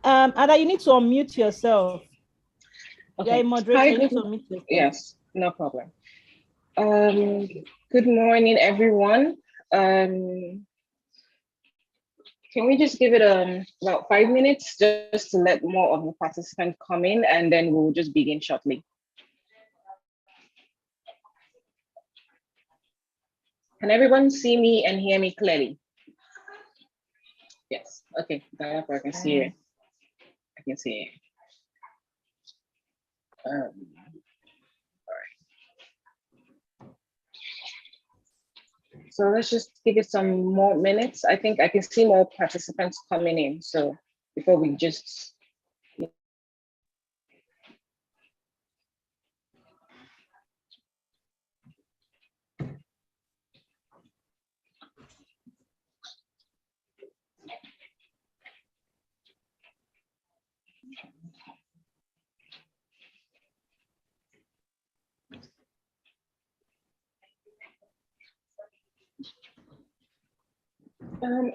Ada, you need to unmute yourself. Okay. You're a moderator. Hi, you need to unmute yourself. Yes, no problem. Good morning, everyone. Can we just give it about 5 minutes just to let more of the participants come in, and then we'll just begin shortly. Can everyone see me and hear me clearly? Yes. Okay. Therefore, I can see it. I can see it. All right. So let's just give it some more minutes. I think I can see more participants coming in. So before we just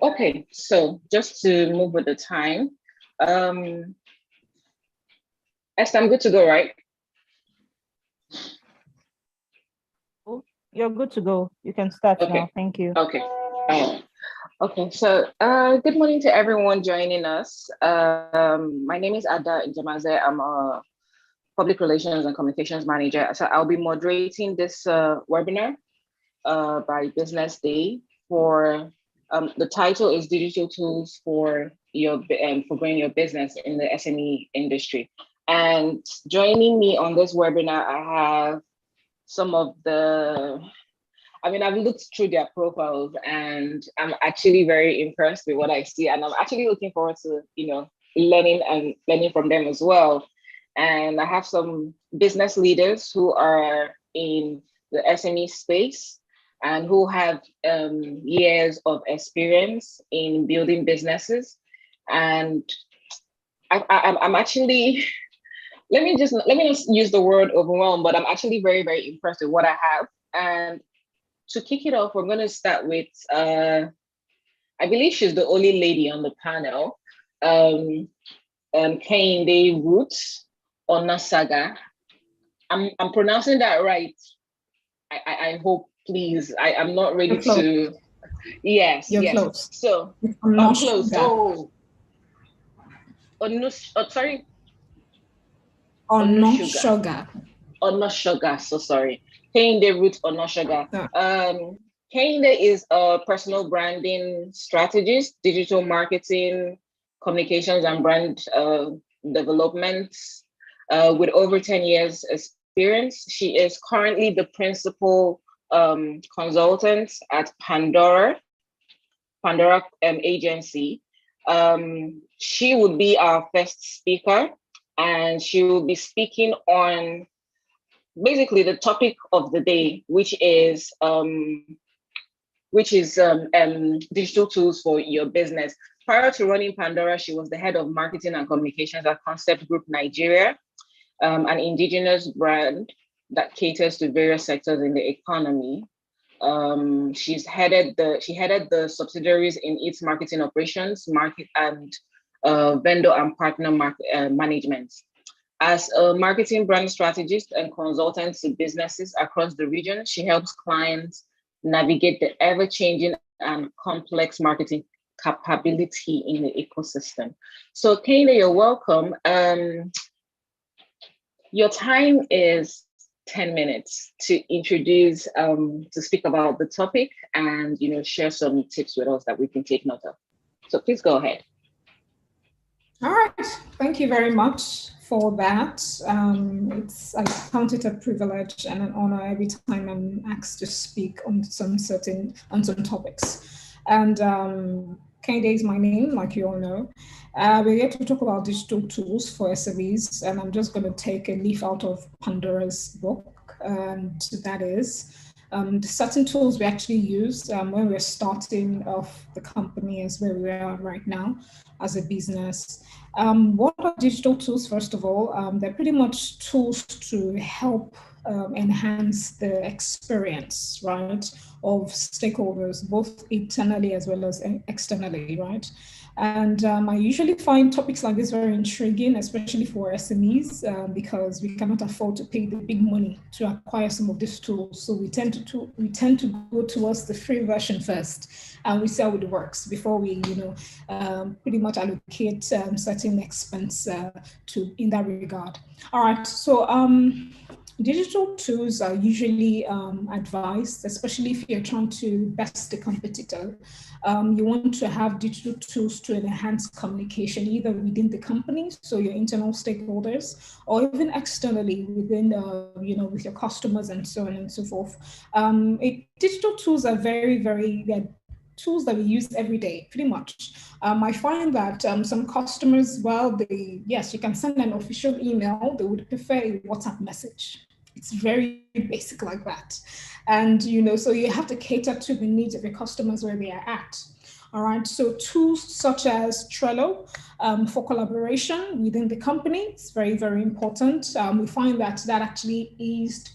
okay, so just to move with the time, Esther, I'm good to go, right? You're good to go. You can start now. Thank you. Okay. Okay, so good morning to everyone joining us. My name is Ada Njamaze. I'm a Public Relations and Communications Manager. So I'll be moderating this webinar by Business Day for the title is Digital Tools for growing your business in the SME industry. And joining me on this webinar, I have some of the, I've looked through their profiles and I'm actually very impressed with what I see. And I'm actually looking forward to, learning from them as well. And I have some business leaders who are in the SME space and who have years of experience in building businesses. And I'm actually, let me just use the word overwhelmed, but I'm actually very, very impressed with what I have. And to kick it off, we're going to start with, I believe she's the only lady on the panel, Kehinde Ruth Onasaga. I'm pronouncing that right. I hope, please. I'm not ready to. Yes, You're yes. Close. So I'm close. Oh, sorry. Onoshoga. Onoshoga. So sorry. Kehinde Ruth Onoshoga. Kehinde is a personal branding strategist, digital marketing, communications, and brand development with over 10 years experience. She is currently the principal consultant at Pandora agency. She would be our first speaker, and she will be speaking on basically the topic of the day, which is digital tools for your business. Prior to running Pandora, she was the head of marketing and communications at Concept Group Nigeria, an indigenous brand that caters to various sectors in the economy. She headed the subsidiaries in its marketing operations, market and vendor and partner management. As a marketing brand strategist and consultant to businesses across the region, she helps clients navigate the ever-changing and complex marketing capability in the ecosystem. So Kehinde, you're welcome. Your time is 10 minutes to introduce, to speak about the topic and share some tips with us that we can take note of. So please go ahead. All right, thank you very much for that. I count it a privilege and an honor every time I'm asked to speak on some topics. And Kehinde is my name, like you all know. We're here to talk about digital tools for SMEs, and I'm just going to take a leaf out of Pandora's book, and that is the certain tools we actually use when we're starting off the company as where we are right now as a business. What are digital tools, first of all? They're pretty much tools to help enhance the experience, right, of stakeholders, both internally as well as externally, right? And I usually find topics like this very intriguing, especially for SMEs, because we cannot afford to pay the big money to acquire some of these tools. So we tend to go towards the free version first, and we see how it works before we, pretty much allocate certain expense to in that regard. All right, so digital tools are usually advised, especially if you're trying to best the competitor. You want to have digital tools to enhance communication, either within the company, so your internal stakeholders, or even externally within, with your customers and so on and so forth. Digital tools are they're tools that we use every day, pretty much. I find that some customers, yes, you can send an official email, they would prefer a WhatsApp message. It's very basic like that. And, so you have to cater to the needs of your customers where they are at. All right, so tools such as Trello for collaboration within the company, it's very, very important. We find that actually eased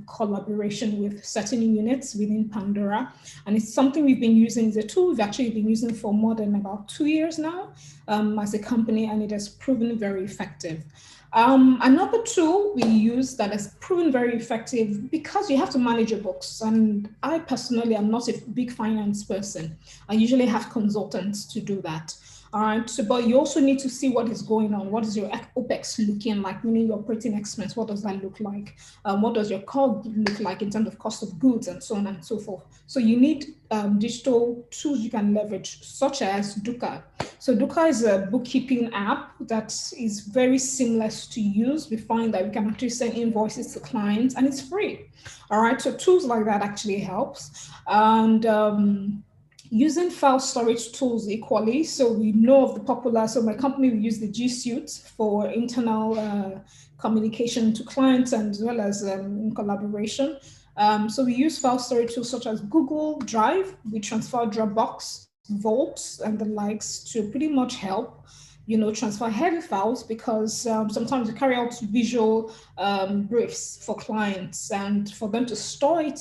collaboration with certain units within Pandora. And it's something we've been using, the tool we've actually been using for more than about 2 years now as a company, and it has proven very effective. Another tool we use that has proven very effective, because you have to manage your books, and I personally am not a big finance person. I usually have consultants to do that. All right, so, but you also need to see what is going on. What is your OPEX looking like, meaning your operating expense? What does that look like? What does your COGS look like in terms of cost of goods and so on and so forth? So you need digital tools you can leverage, such as Duka. So Duka is a bookkeeping app that is very seamless to use. We find that we can actually send invoices to clients, and it's free. All right, so tools like that actually helps. And using file storage tools equally. So we know of the popular, so my company, we use the G Suite for internal communication to clients, and as well as in collaboration. So we use file storage tools such as Google Drive. We transfer Dropbox, Vault, and the likes to pretty much help transfer heavy files, because sometimes we carry out visual briefs for clients, and for them to store it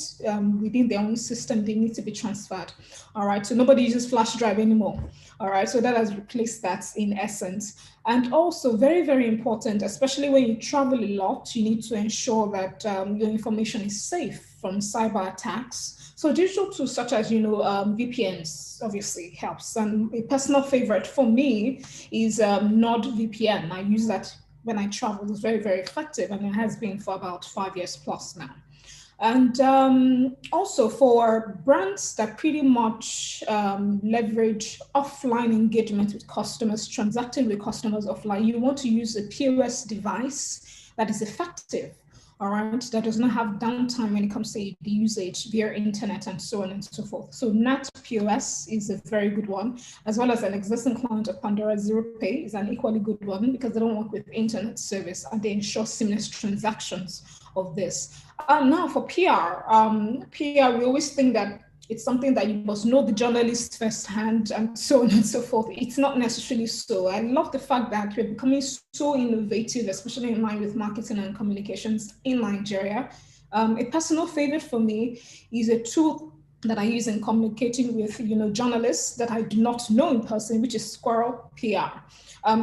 within their own system, they need to be transferred. All right, so nobody uses flash drive anymore. All right, so that has replaced that in essence. And also very, very important, especially when you travel a lot, you need to ensure that your information is safe from cyber attacks. So digital tools such as, VPNs obviously helps. And a personal favorite for me is NordVPN. I use that when I travel. It's very, very effective, and it has been for about 5 years plus now. And also for brands that pretty much leverage offline engagement with customers, transacting with customers offline, you want to use a POS device that is effective. All right, that does not have downtime when it comes to the usage via internet and so on and so forth. So NAT POS is a very good one, as well as an existing client of Pandora, ZeroPay, is an equally good one, because they don't work with internet service and they ensure seamless transactions of this. Now for PR, we always think that it's something that you must know the journalist firsthand and so on and so forth. It's not necessarily so. I love the fact that we're becoming so innovative, especially in line with marketing and communications in Nigeria. A personal favorite for me is a tool that I use in communicating with journalists that I do not know in person, which is Squirrel PR.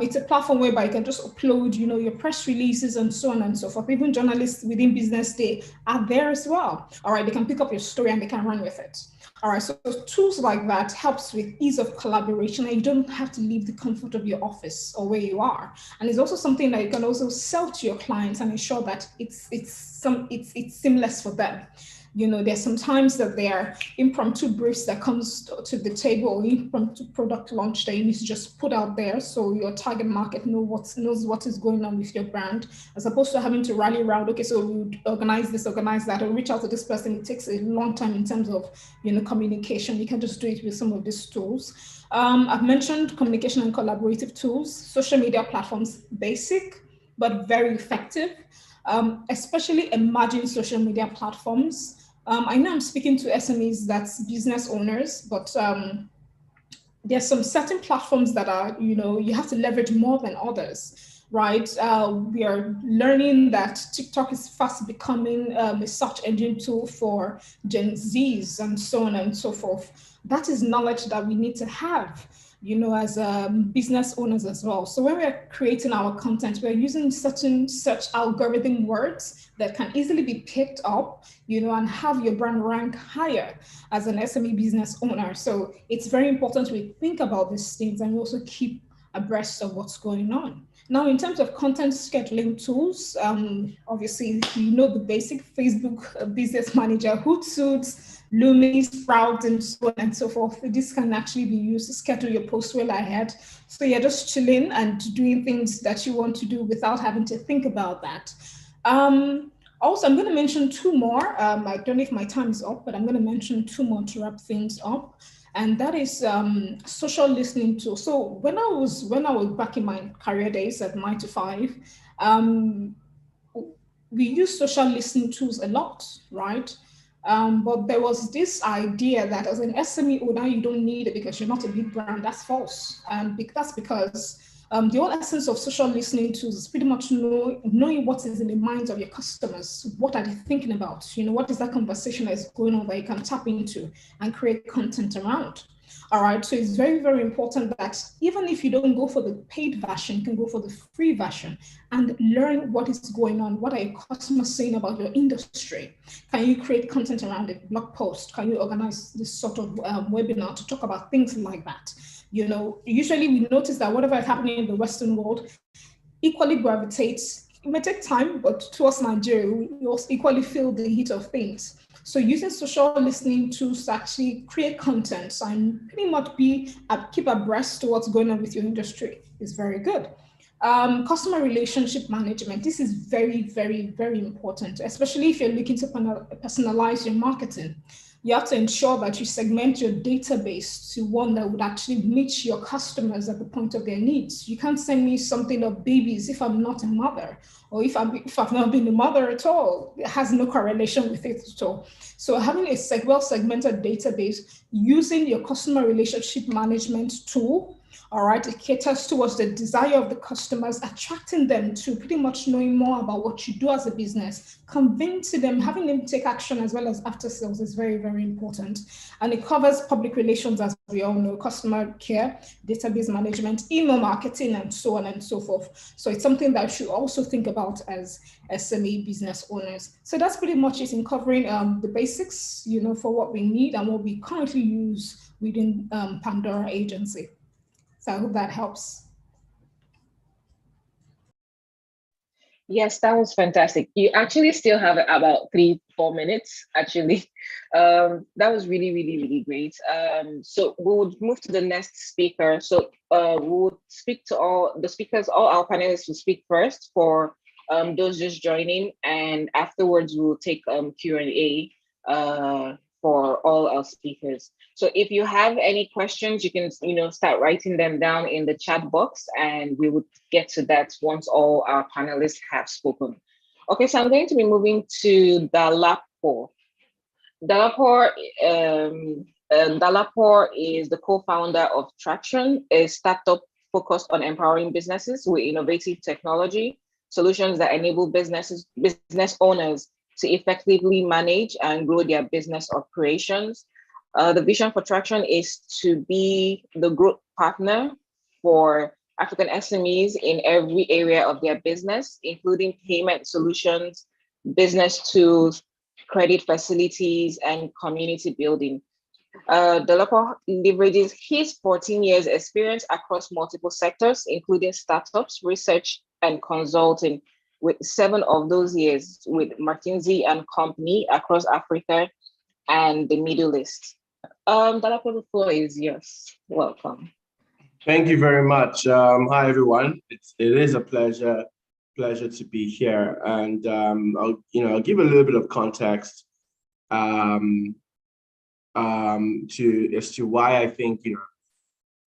It's a platform whereby you can just upload, your press releases and so on and so forth. Even journalists within Business Day are there as well. All right, they can pick up your story and they can run with it. All right, so tools like that helps with ease of collaboration, and you don't have to leave the comfort of your office or where you are. And it's also something that you can also sell to your clients and ensure that it's seamless for them. There's sometimes that there are impromptu briefs that comes to the table, or impromptu product launch that you need to just put out there, so your target market knows what is going on with your brand, as opposed to having to rally around. Okay, so we organize this, organize that, or reach out to this person. It takes a long time in terms of communication. You can just do it with some of these tools. I've mentioned communication and collaborative tools, social media platforms, basic but very effective. Especially emerging social media platforms. I know I'm speaking to SMEs, that's business owners, but there's some certain platforms that are, you have to leverage more than others. right? We are learning that TikTok is fast becoming a search engine tool for Gen Zs and so on and so forth. That is knowledge that we need to have, as business owners as well. So when we're creating our content, we're using certain search algorithm words that can easily be picked up, and have your brand rank higher as an SME business owner. So it's very important we think about these things and we also keep abreast of what's going on. Now, in terms of content scheduling tools, obviously, the basic Facebook business manager, Hootsuite, Lumi, Sprout, and so on and so forth. This can actually be used to schedule your posts well ahead. So you're just chilling and doing things that you want to do without having to think about that. Also, I'm going to mention two more. I don't know if my time is up, but I'm going to mention two more to wrap things up. And that is social listening tool. So when I was back in my career days at 9 to 5, we use social listening tools a lot, right? But there was this idea that as an SME owner, you don't need it because you're not a big brand. That's false. And that's because the whole essence of social listening tools is pretty much knowing what is in the minds of your customers. What are they thinking about? What is that conversation that is going on that you can tap into and create content around? All right, so it's very, very important that even if you don't go for the paid version, you can go for the free version and learn what is going on. What are your customers saying about your industry? Can you create content around it, blog post? Can you organize this sort of webinar to talk about things like that? Usually we notice that whatever is happening in the Western world equally gravitates. It may take time, but towards Nigeria, we also equally feel the heat of things. So using social listening tools to actually create content and pretty much keep abreast to what's going on with your industry is very good. Customer relationship management. This is very, very, very important, especially if you're looking to personalize your marketing. You have to ensure that you segment your database to one that would actually meet your customers at the point of their needs. You can't send me something of babies if I'm not a mother, or if I've not been a mother at all. It has no correlation with it at all. So having a well-segmented database using your customer relationship management tool, all right, it caters towards the desire of the customers, attracting them to pretty much knowing more about what you do as a business, convincing them, having them take action as well as after sales is very, very important. And it covers public relations, as we all know, customer care, database management, email marketing, and so on and so forth. So it's something that you should also think about as SME business owners. So that's pretty much it in covering the basics, for what we need and what we currently use within Pandora Agency. So I hope that helps. Yes, that was fantastic. You actually still have about 3-4 minutes, actually. That was really, really, really great. So we would move to the next speaker. So we would speak to all the speakers, all our panelists will speak first for those just joining, and afterwards we'll take Q&A for all our speakers. So if you have any questions, you can start writing them down in the chat box, and we would get to that once all our panelists have spoken. Okay, so I'm going to be moving to Dalapo. Dalapo is the co-founder of Traction, a startup focused on empowering businesses with innovative technology solutions that enable business owners to effectively manage and grow their business operations. The vision for Traction is to be the growth partner for African SMEs in every area of their business, including payment solutions, business tools, credit facilities, and community building. Dalapo leverages his 14 years experience across multiple sectors, including startups, research, and consulting, with 7 of those years with McKinsey & Company across Africa and the Middle East. Dalapo, the floor is yours. Welcome. Thank you very much. Hi, everyone. It is a pleasure to be here, and I'll give a little bit of context as to why I think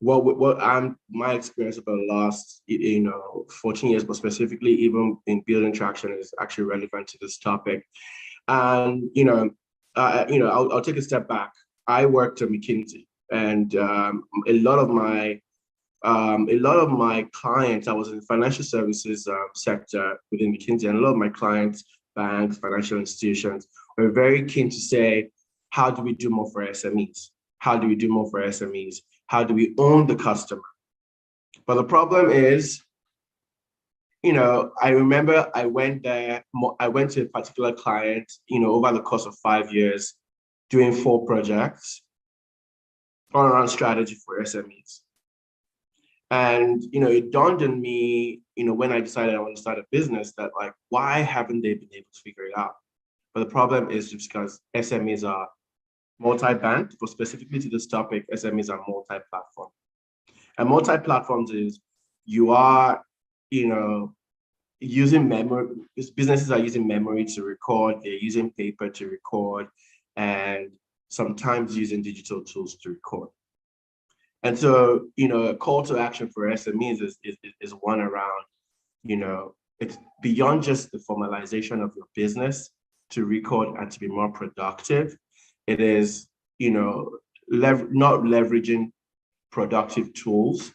my experience about the last 14 years, but specifically even in building Traction, is actually relevant to this topic. And I'll take a step back. I worked at McKinsey, and a lot of my a lot of my clients, I was in the financial services sector within McKinsey, and a lot of my clients, banks, financial institutions, were very keen to say, how do we do more for SMEs? How do we do more for SMEs? How do we own the customer? But the problem is, I remember I went to a particular client, over the course of 5 years, doing 4 projects all around strategy for SMEs. And, it dawned on me, when I decided I want to start a business, that like, why haven't they been able to figure it out? But the problem is just because SMEs are multi-band, but specifically to this topic, SMEs are multi-platform. And multi-platforms is you are, using memory, businesses are using memory to record, they're using paper to record, and sometimes using digital tools to record. And so, a call to action for SMEs is one around, it's beyond just the formalization of your business to record and to be more productive. It is, not leveraging productive tools,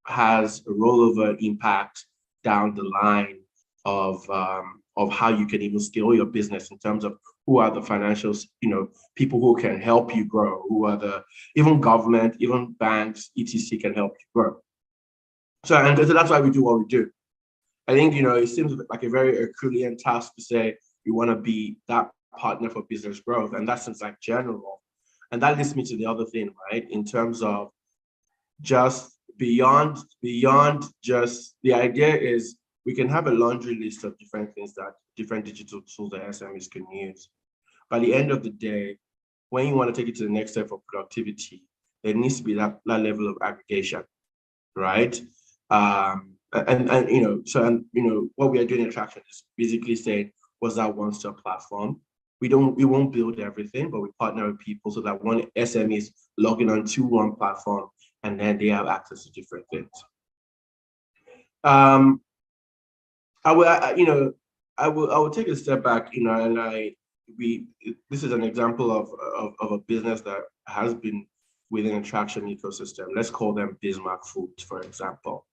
has a rollover impact down the line of how you can even scale your business in terms of who are the financials, people who can help you grow, who are even government, even banks, etc. can help you grow. So that's why we do what we do. I think, it seems like a very Herculean task to say you want to be that partner for business growth. And that seems like general. And that leads me to the other thing, right? In terms of just beyond just, the idea is we can have a laundry list of different things that different digital tools that SMEs can use. By the end of the day, when you want to take it to the next step of productivity, there needs to be that level of aggregation, right? So what we are doing in Attraction is basically saying, what's that one-stop platform? We won't build everything, but we partner with people so that one SME is logging on to one platform and then they have access to different things. I will take a step back, and this is an example of a business that has been within an Attraction ecosystem. Let's call them Bismarck Foods, for example.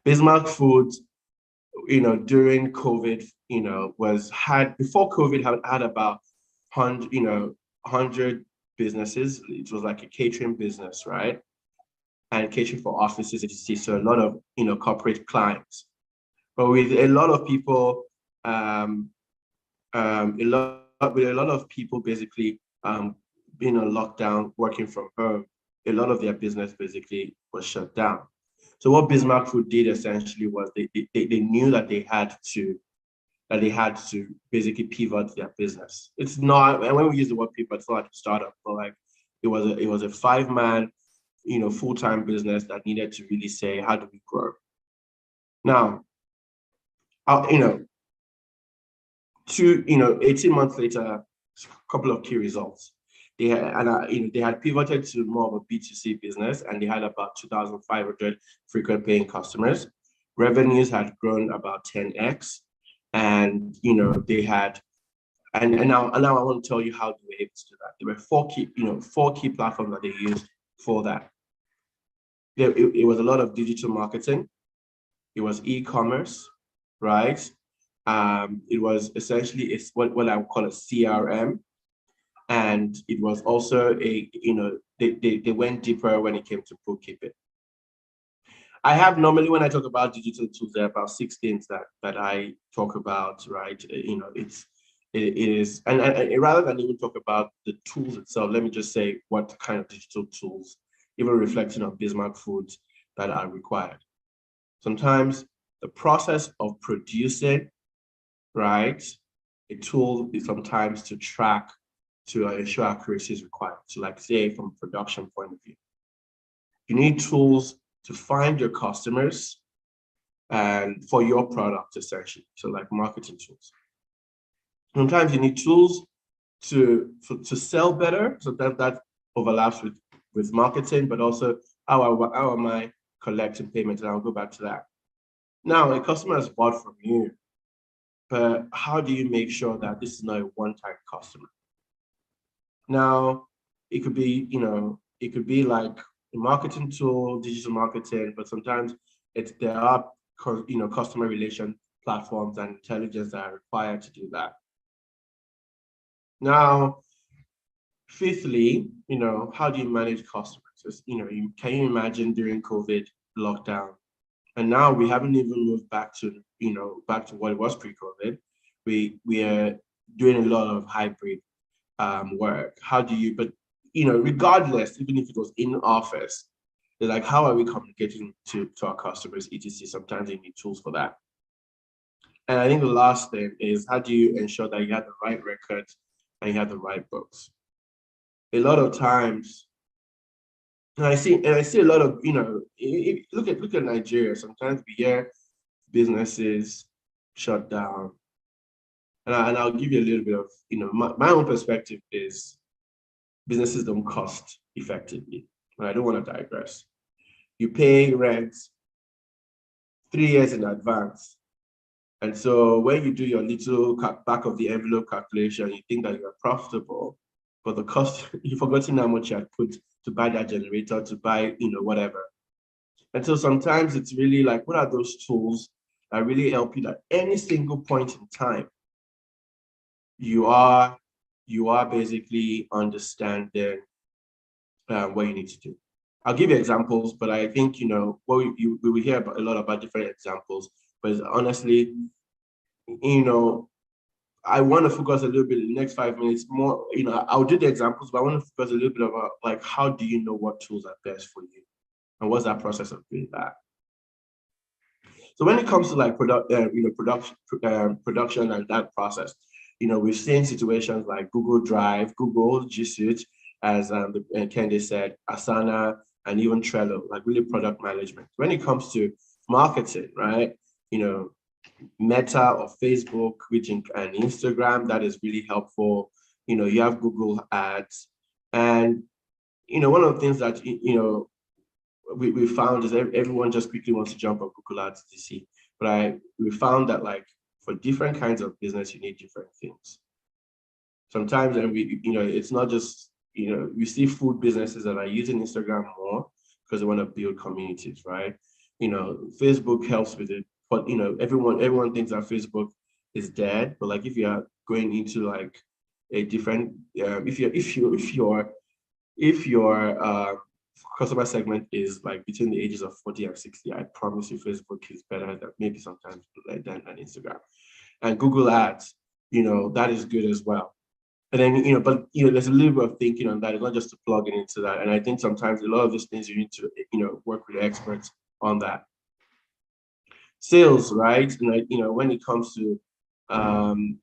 Bismarck Foods, during COVID, before COVID had about 100 businesses. It was like a catering business, right? And catering for offices, etc. So a lot of, corporate clients. But with a lot of people, basically being on lockdown, working from home, a lot of their business basically was shut down. So what Bismarck Food did essentially was they knew that they had to basically pivot their business. It's not, and when we use the word pivot, it's not like a startup, but like it was a 5-man, full-time business that needed to really say, how do we grow? Now, 18 months later, a couple of key results. They had pivoted to more of a B2C business, and they had about 2,500 frequent paying customers. Revenues had grown about 10x, and they had, and now I want to tell you how they were able to do that. There were 4 key platforms that they used for that. It was a lot of digital marketing. It was e-commerce, right? It was essentially what I would call a CRM. And it was also they went deeper when it came to bookkeeping. I have normally, when I talk about digital tools, there are about 6 things that I talk about, right? It is, and rather than even talk about the tools itself, let me just say what kind of digital tools, even reflecting on Bismarck Foods, that are required. Sometimes the process of producing, right, a tool is sometimes to track, to ensure accuracy is required. So like say from a production point of view, you need tools to find your customers and for your product essentially. So like marketing tools. Sometimes you need tools to sell better. So that overlaps with marketing, but also how am I collecting payments? And I'll go back to that. Now a customer has bought from you, but how do you make sure that this is not a one-time customer? Now, it could be like a marketing tool, digital marketing, but sometimes there are customer relation platforms and intelligence that are required to do that. Now, fifthly, how do you manage customers? Can you imagine during COVID lockdown? And now we haven't even moved back to what it was pre-COVID. We are doing a lot of hybrid work. How do you, but regardless, even if it was in office, they're like, how are we communicating to our customers, etc. Sometimes they need tools for that. And I think the last thing is, how do you ensure that you have the right records and you have the right books? A lot of times, and I see a lot of, look at Nigeria. Sometimes we hear businesses shut down. And I'll give you a little bit of, my own perspective is businesses don't cost effectively. But I don't want to digress. You pay rent 3 years in advance. And so when you do your little back of the envelope calculation, you think that you're profitable, but the cost, you've forgotten how much you had put to buy that generator, to buy, whatever. And so sometimes it's really like, what are those tools that really help you at any single point in time? You are basically understanding what you need to do. I'll give you examples, but I think, we will hear a lot about different examples, but honestly, I want to focus a little bit in the next 5 minutes more, I'll do the examples, but I want to focus a little bit about like, how do you know what tools are best for you? And what's that process of doing that? So when it comes to like production and that process, we've seen situations like Google Drive, Google G Suite, as Kendi said, Asana, and even Trello, like really product management. When it comes to marketing, right? Meta or Facebook, and Instagram, that is really helpful. You have Google Ads. And, one of the things that, we found is everyone just quickly wants to jump on Google Ads to see. But we found that like for different kinds of business, you need different things. Sometimes, and it's not just, we see food businesses that are using Instagram more because they want to build communities, right? Facebook helps with it, but everyone thinks that Facebook is dead. But like if you are going into like a different, if your customer segment is like between the ages of 40 and 60, I promise you Facebook is better than maybe sometimes than Instagram. And Google Ads, that is good as well. And then, but there's a little bit of thinking on that. It's not just to plug it into that. And I think sometimes a lot of these things you need to, work with experts on that. Sales, right? And when it comes to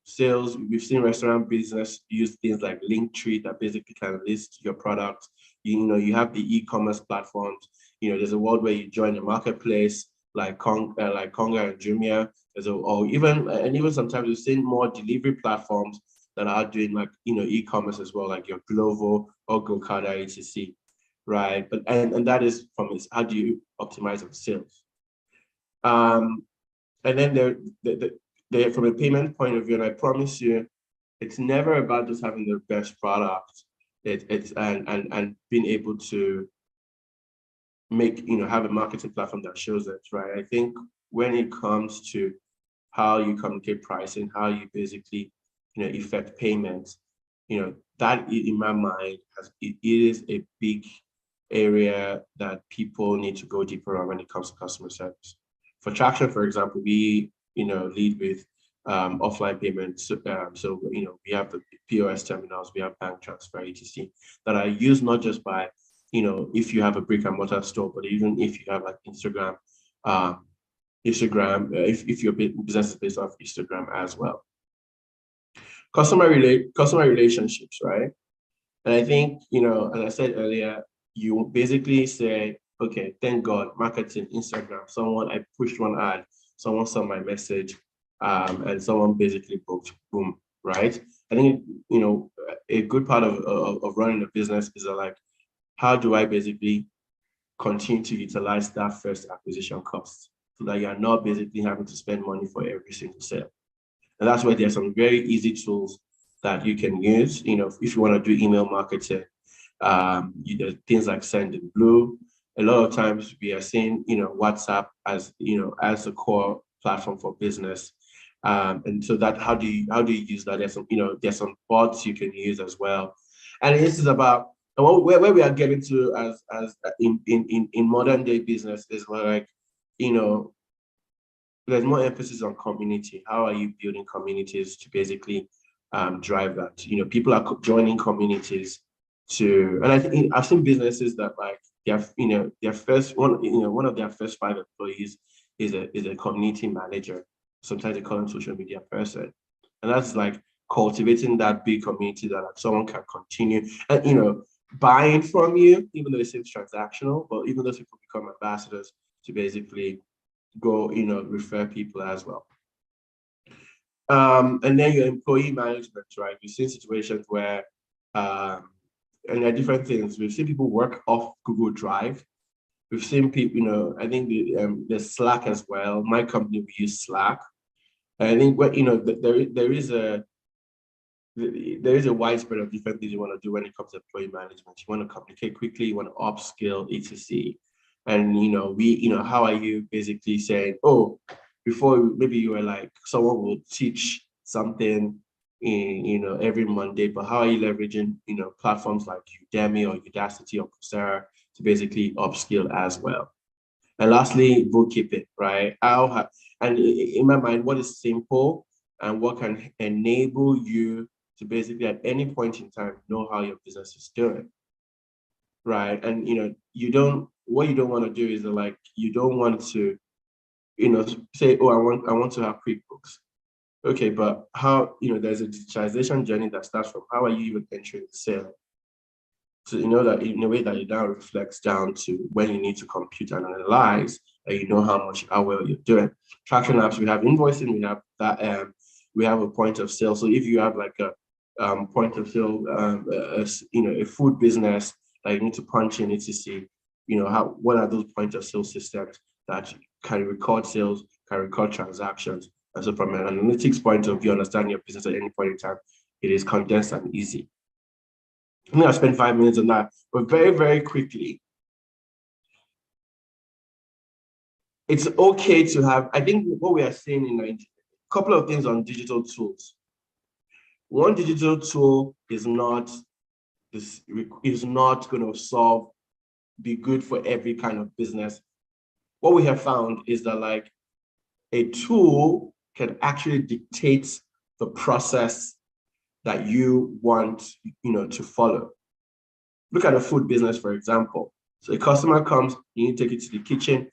sales, we've seen restaurant business use things like Linktree that basically can list your product. You have the e-commerce platforms. There's a world where you join a marketplace like Konga and Jumia. Or even sometimes we've seen more delivery platforms that are doing like e-commerce as well, like your Glovo or Gokada, etc. Right? But and that is from how do you optimize on sales? And then there from a payment point of view, and I promise you, it's never about just having the best product. It's and being able to make have a marketing platform that shows it, right? I think when it comes to how you communicate pricing, how you basically effect payments, that in my mind it is a big area that people need to go deeper on when it comes to customer service. For Traction, for example, we lead with offline payments. So we have the POS terminals, we have bank transfer, etc. that are used not just by if you have a brick and mortar store, but even if you have like Instagram, if your business is based off Instagram as well. Customer relationships, right? And I think as I said earlier, you basically say, okay, thank God, marketing, Instagram, I pushed one ad, someone saw my message, and someone basically booked, boom, right? I think, a good part of running a business is like, how do I basically continue to utilize that first acquisition cost so that you're not basically having to spend money for every single sale? And that's where there's some very easy tools that you can use, if you want to do email marketing. Things like Send in Blue. A lot of times we are seeing, WhatsApp as, as a core platform for business. And so that, how do you use that? There's some bots you can use as well. And this is about where we are getting to as in modern day business is like, there's more emphasis on community. How are you building communities to basically drive that? People are joining communities and I think I've seen businesses that like their first one of their first 5 employees is a community manager. Sometimes they call them social media person, and that's like cultivating that big community that like, someone can continue and buying from you, even though it seems transactional, but even those people become ambassadors to basically go refer people as well. And then your employee management, right? We've seen situations where and there are different things. We've seen people work off Google Drive. We've seen people, I think there's Slack as well. My company, we use Slack. And I think there is a widespread of different things you want to do when it comes to employee management. You want to communicate quickly, you want to upskill, etc. And how are you basically saying, oh, before maybe you were like someone will teach something in every Monday, but how are you leveraging platforms like Udemy or Udacity or Coursera to basically upskill as well? And lastly, bookkeeping, right? And in my mind, what is simple and what can enable you to basically at any point in time know how your business is doing, right? And what you don't want to do is like you don't want to say, oh, I want to have QuickBooks. Okay, but how there's a digitalization journey that starts from how are you even entering the sale. So that in a way that it now reflects down to when you need to compute and analyze, and how well you're doing. Traction apps, we have invoicing, we have that, we have a point of sale. So if you have like a point of sale, a food business that you need to punch in, to see, what are those point of sale systems that can record sales, can record transactions. And so from an analytics point of view, understanding your business at any point in time, it is condensed and easy. I'm going to spend 5 minutes on that, but very, very quickly. It's okay to have, I think what we are seeing in Nigeria, a couple of things on digital tools. One digital tool is not going to be good for every kind of business. What we have found is that like a tool can actually dictate the process that you want, to follow. Look at a food business, for example. So a customer comes, you need to take it to the kitchen,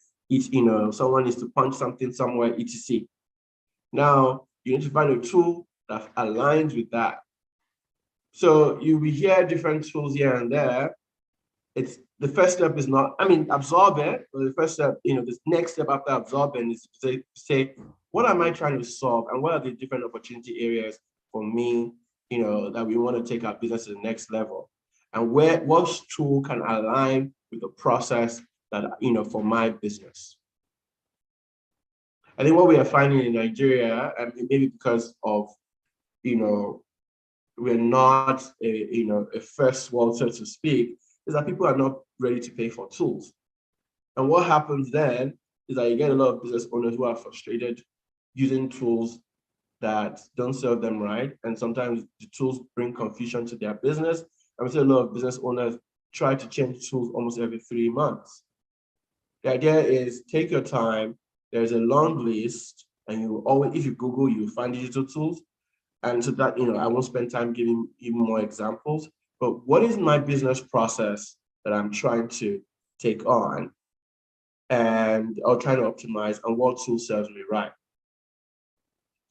someone needs to punch something somewhere, etc. Now, you need to find a tool that aligns with that. So you will hear different tools here and there. The first step is not, absorb it, but the first step, the next step after absorbing is to say, what am I trying to solve? And what are the different opportunity areas for me, that we want to take our business to the next level? And what tool can align with the process that, for my business? I think what we are finding in Nigeria, and maybe because of, we're not a first world, so to speak, is that people are not ready to pay for tools. And what happens then is that you get a lot of business owners who are frustrated using tools that don't serve them right. And sometimes the tools bring confusion to their business. I would say a lot of business owners try to change tools almost every 3 months. The idea is take your time. There's a long list, and if you Google, you find digital tools. And so that, I won't spend time giving you more examples, but what is my business process that I'm trying to take on and I'll try to optimize, and what tool serves me right?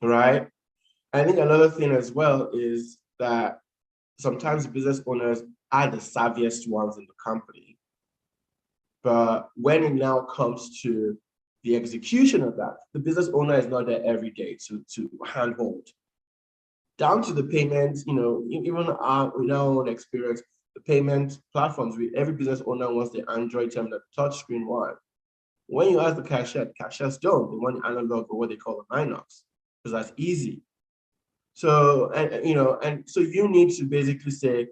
Right? I think another thing as well is that sometimes business owners are the savviest ones in the company. But when it now comes to the execution of that, the business owner is not there every day to handhold. Down to the payments, even in our own experience, the payment platforms, every business owner wants the Android terminal, the touchscreen one. When you ask the cashiers don't. They want the analog, or what they call the Minox, because that's easy. So, and so you need to basically say,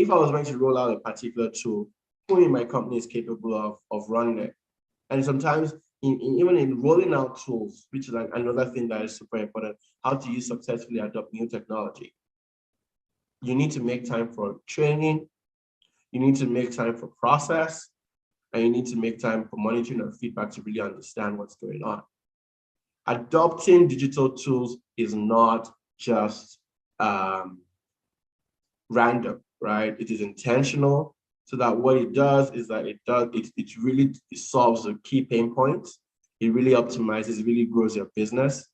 if I was going to roll out a particular tool, who in my company is capable of running it? And sometimes even in rolling out tools, which is another thing that is super important, how do you successfully adopt new technology? You need to make time for training, you need to make time for process, and you need to make time for monitoring and feedback to really understand what's going on. Adopting digital tools is not just random, right? It is intentional, so that what it does is that it really solves the key pain points. It really optimizes, it really grows your business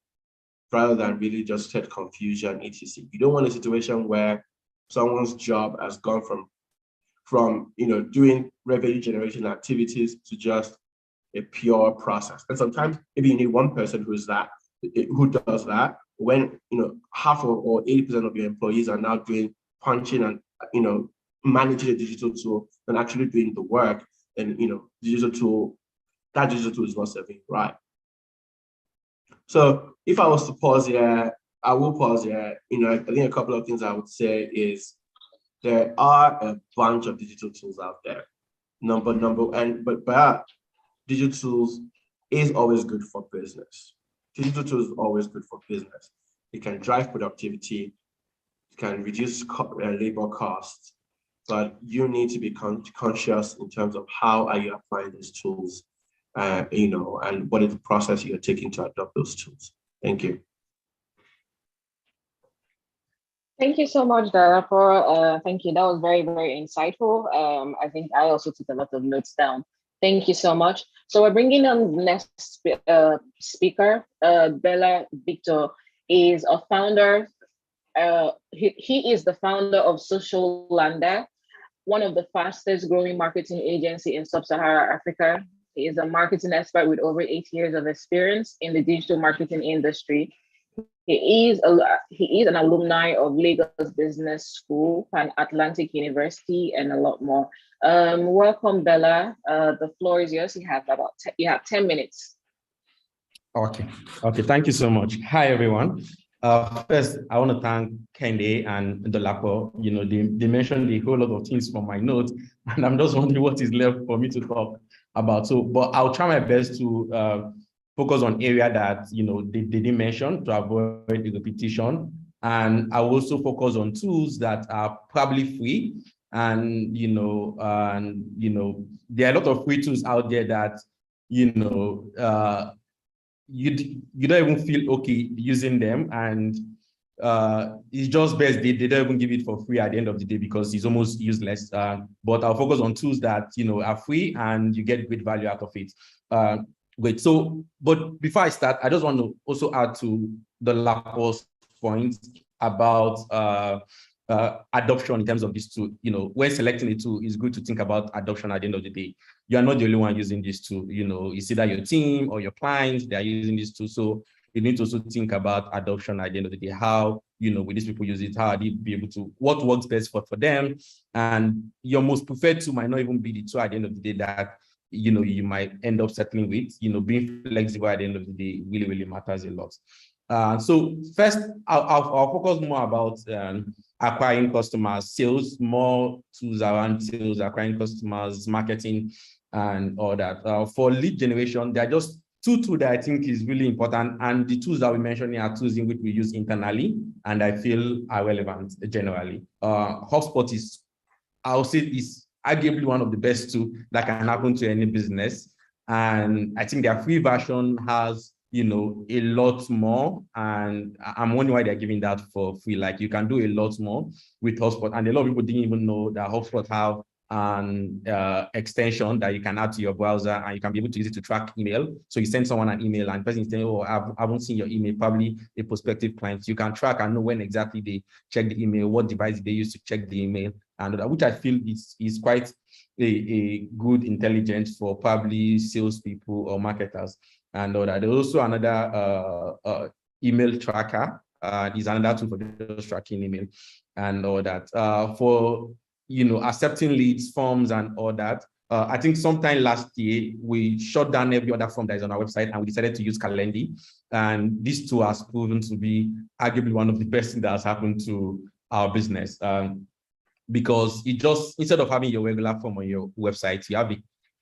rather than really just set confusion, etc. You don't want a situation where someone's job has gone from doing revenue generation activities to just a pure process. And sometimes maybe you need one person who does that, when half or 80% of your employees are now doing punching and managing a digital tool and actually doing the work, and that digital tool is not serving right. So if I was to pause here, I will pause here. I think a couple of things I would say is there are a bunch of digital tools out there. But digital tools is always good for business. Digital tools is always good for business. It can drive productivity, it can reduce labor costs, but you need to be conscious in terms of how are you applying these tools, and what is the process you're taking to adopt those tools. Thank you. Thank you so much, Dara, thank you. That was very, very insightful. I think I also took a lot of notes down. Thank you so much. So we're bringing on the next speaker. Bella Victor is a founder. He is the founder of Social Landa, one of the fastest growing marketing agency in sub-Saharan Africa. He is a marketing expert with over 8 years of experience in the digital marketing industry. He is an alumni of Lagos Business School, Pan Atlantic University, and a lot more. Welcome, Bella. The floor is yours. You have 10 minutes. Okay. Thank you so much. Hi, everyone. First, I want to thank Kende and Dolapo. They mentioned a whole lot of things from my notes, and I'm just wondering what is left for me to talk about. But I'll try my best to focus on area that they didn't mention to avoid the repetition, and I will also focus on tools that are probably free, and there are a lot of free tools out there that you don't even feel okay using them, and it's just best they don't even give it for free at the end of the day because it's almost useless. But I'll focus on tools that are free and you get great value out of it. Great. But before I start, I just want to also add to the Lapo's point about adoption in terms of this tool. When selecting a tool, it's good to think about adoption at the end of the day. You are not the only one using this tool. It's either your team or your clients, they are using this tool. So you need to also think about adoption at the end of the day. How, will these people use it? How are they be able to, what works best for them? And your most preferred tool might not even be the tool at the end of the day that you might end up settling with. Being flexible at the end of the day really, really matters a lot. So first, I'll focus more about acquiring customers, sales, more tools around sales, acquiring customers, marketing, and all that. For lead generation, there are just two tools that I think is really important, and the tools that we mentioned here are tools in which we use internally, and I feel are relevant generally. HubSpot is, I'll say, is arguably one of the best tools that can happen to any business, and I think their free version has a lot more, and I'm wondering why they're giving that for free. Like, you can do a lot more with HubSpot, and a lot of people didn't even know that HubSpot have an extension that you can add to your browser, and you can be able to use it to track email. So you send someone an email and the person is saying, oh, I haven't seen your email, probably a prospective client. You can track and know when exactly they check the email, what device they use to check the email, and which I feel is quite a good intelligence for probably salespeople or marketers and all that. There's also another email tracker. Is another tool for just tracking email and all that. For accepting leads, forms, and all that. I think sometime last year, we shut down every other form that is on our website and we decided to use Calendly. And this tool has proven to be arguably one of the best things that has happened to our business. because it just, instead of having your regular form on your website, you have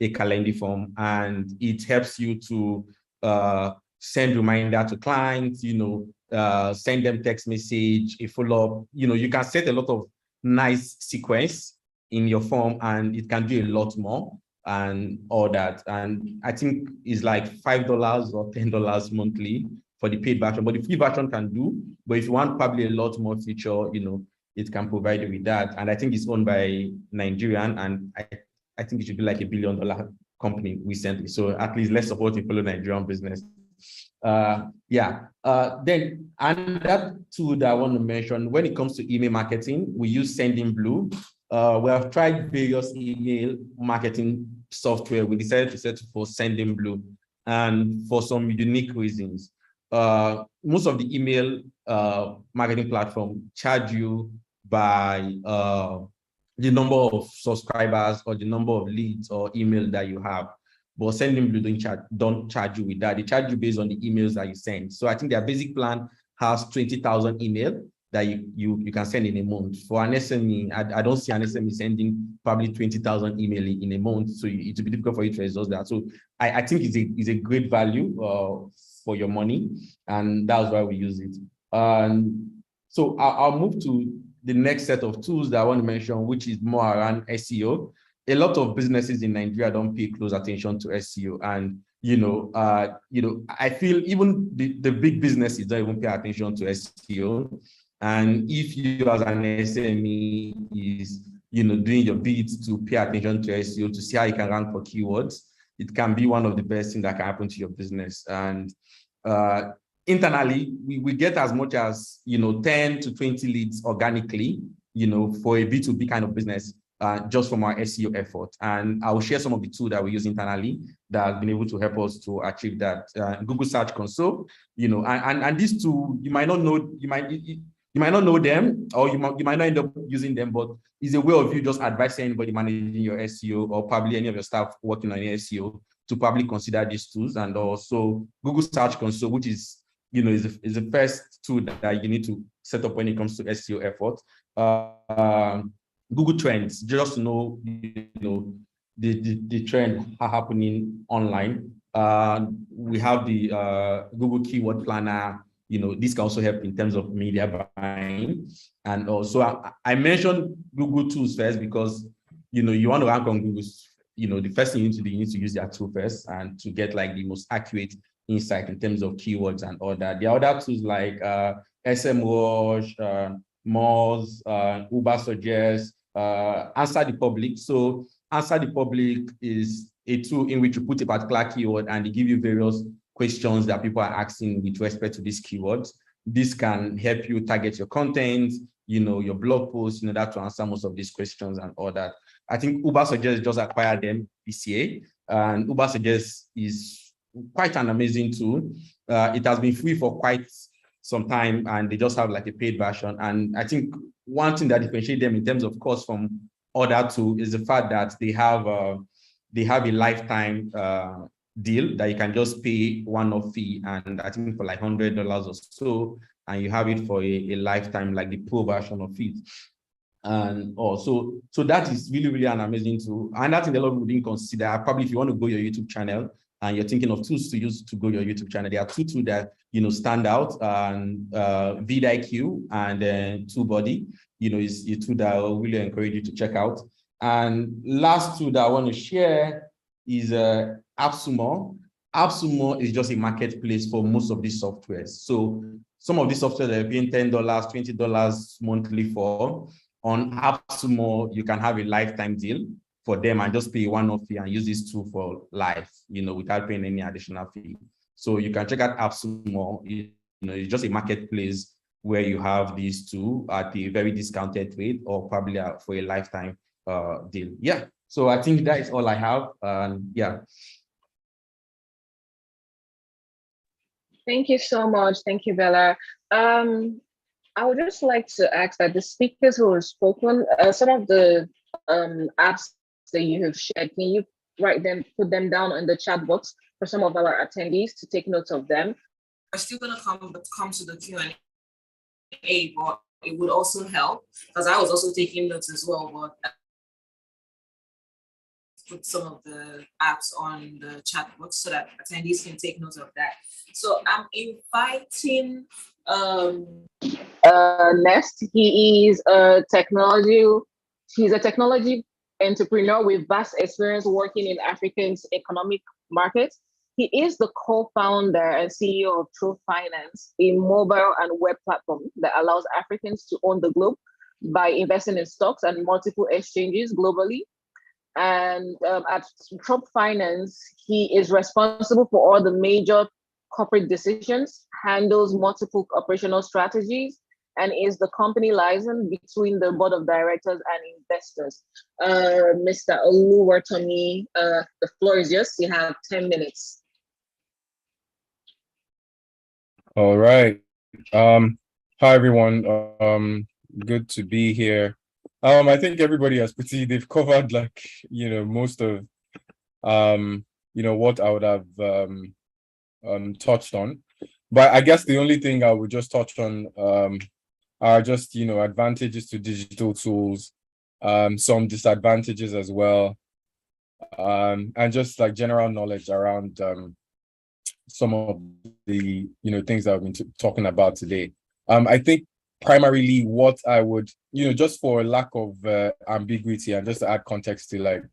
a calendar form, and it helps you to send reminder to clients, send them text message, a follow-up. You can set a lot of nice sequence in your form, and it can do a lot more and all that. And I think it's like $5 or $10 monthly for the paid version, but the free version can do. But if you want probably a lot more feature, it can provide you with that. And I think it's owned by Nigerian, and I think it should be like $1 billion company recently. So at least let's support and follow Nigerian business. Then another tool that I want to mention, when it comes to email marketing, we use Sendinblue. We have tried various email marketing software. We decided to settle for Sendinblue, and for some unique reasons. Most of the email marketing platform charge you by the number of subscribers or the number of leads or email that you have. But Sendinblue don't charge you with that. They charge you based on the emails that you send. So I think their basic plan has 20,000 email that you can send in a month. For an SME, I don't see an SME sending probably 20,000 email in a month. So it will be difficult for you to exhaust that. So I think it's a great value for your money, and that's why we use it. So I'll move to the next set of tools that I want to mention, which is more around SEO. A lot of businesses in Nigeria don't pay close attention to SEO, and I feel even the big businesses don't even pay attention to SEO. And if you as an SME is doing your bits to pay attention to SEO to see how you can rank for keywords, it can be one of the best things that can happen to your business. And internally, we get as much as 10 to 20 leads organically, for a B2B kind of business. Just from our SEO effort. And I will share some of the tools that we use internally that have been able to help us to achieve that. Google Search Console, and these two, you might not know them, or you might not end up using them, but it's a way of you just advising anybody managing your SEO, or probably any of your staff working on SEO, to probably consider these tools. And also Google Search Console, which is is the first tool that you need to set up when it comes to SEO effort. Google Trends, just to know, the trend are happening online. We have the Google Keyword Planner. This can also help in terms of media buying. And also, I mentioned Google tools first because, you want to rank on Google's, the first thing you need to use their tool first, and to get like the most accurate insight in terms of keywords and all that. There are other tools like SMrush, Moz, Uber Suggest, Answer the Public. So Answer the Public is a tool in which you put a particular keyword and they give you various questions that people are asking with respect to these keywords. This can help you target your content, your blog posts, that to answer most of these questions and all that. I think Uber Suggest just acquired them this year, and Uber Suggest is quite an amazing tool. It has been free for quite some time, and they just have like a paid version. And I think one thing that differentiates them in terms of cost from other tools is the fact that they have a lifetime deal that you can just pay one-off fee, and I think for like $100 or so, and you have it for a lifetime, like the pro version of it. And also, so that is really, really an amazing tool. And that's a lot of people didn't consider. Probably if you want to grow your YouTube channel and you're thinking of tools to use to grow your YouTube channel, there are two tools that stand out, and vidIQ and then TubeBuddy, is a tool that I will really encourage you to check out. And last tool that I want to share is Appsumo. Appsumo is just a marketplace for most of these softwares. So some of these software that are paying $10, $20 monthly for, on Appsumo, you can have a lifetime deal for them and just pay one-off fee and use this tool for life, without paying any additional fee. So you can check out Appsumo. It's just a marketplace where you have these two at a very discounted rate, or probably for a lifetime deal. Yeah. So I think that is all I have. Yeah. Thank you so much. Thank you, Bella. I would just like to ask that the speakers who have spoken, some of the apps that you have shared, can you put them down in the chat box for some of our attendees to take notes of them? We're still going to come to the Q&A, but it would also help, because I was also taking notes as well, but put some of the apps on the chat box so that attendees can take note of that. So I'm inviting Nest. He's a technology entrepreneur with vast experience working in African's economic markets. He is the co-founder and CEO of True Finance, a mobile and web platform that allows Africans to own the globe by investing in stocks and multiple exchanges globally. And at True Finance, he is responsible for all the major corporate decisions, handles multiple operational strategies, and is the company liaison between the board of directors and investors. Mr. Oluwatomi, the floor is yours. You have 10 minutes. All right. Hi, everyone. Good to be here. I think everybody has they've covered most of, what I would have touched on. But I guess the only thing I would just touch on are just, advantages to digital tools, some disadvantages as well, and just like general knowledge around some of the, things that I've been talking about today. I think primarily what I would, just for lack of ambiguity and just to add context to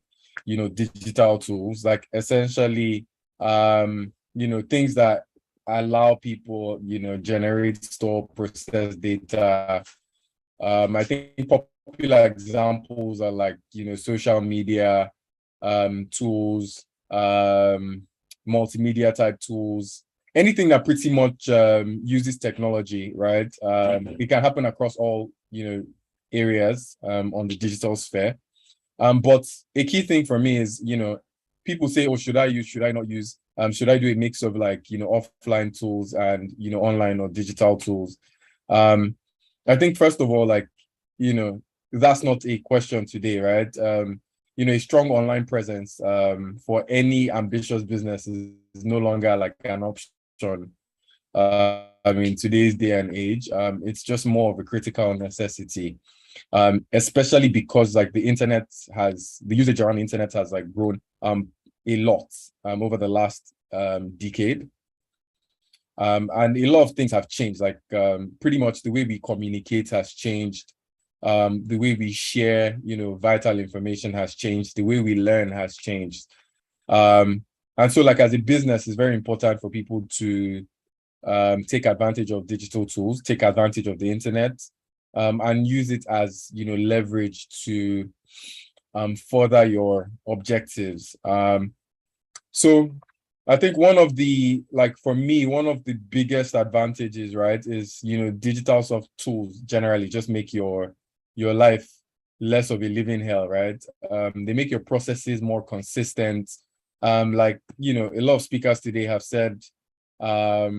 digital tools, essentially, things that allow people, generate, store, process data. I think popular examples are social media tools, multimedia type tools, anything that pretty much uses technology, right? It can happen across all, areas on the digital sphere. But a key thing for me is, people say, oh, should I not use? Should I do a mix of offline tools and, online or digital tools? I think first of all, that's not a question today, right? A strong online presence for any ambitious business is no longer an option. Today's day and age, it's just more of a critical necessity, especially because the usage around the internet has grown a lot over the last decade. And a lot of things have changed, pretty much the way we communicate has changed. The way we share, vital information has changed. The way we learn has changed. And so as a business, it's very important for people to take advantage of digital tools, take advantage of the internet, and use it as, leverage to further your objectives. So I think one of the, for me, one of the biggest advantages, right, is, digital soft tools generally just make your life less of a living hell, right? They make your processes more consistent. A lot of speakers today have said, I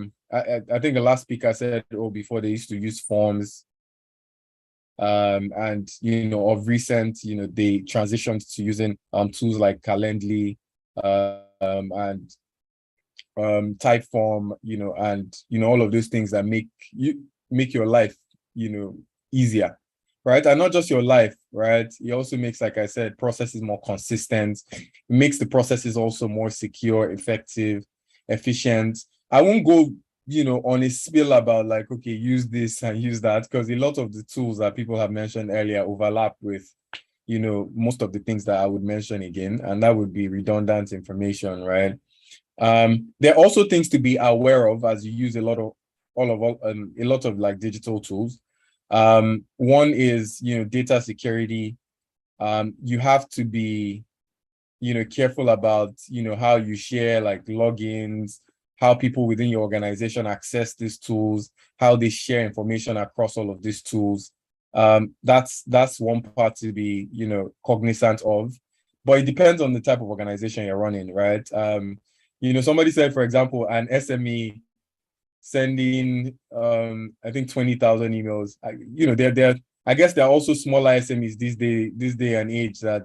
think the last speaker said, before they used to use forms. And, of recent, they transitioned to using tools like Calendly and Typeform, and, all of those things that make your life, easier. Right. And not just your life, right? It also makes, like I said, processes more consistent. It makes the processes also more secure, effective, efficient. I won't go, on a spiel about okay, use this and use that, because a lot of the tools that people have mentioned earlier overlap with, most of the things that I would mention again, and that would be redundant information, right? There are also things to be aware of as you use a lot of digital tools. One is, data security. You have to be, careful about, how you share logins, how people within your organization access these tools, how they share information across all of these tools. That's one part to be, cognizant of, but it depends on the type of organization you're running, right? Somebody said, for example, an SME sending I think 20,000 emails. I guess there are also smaller SMEs this day and age that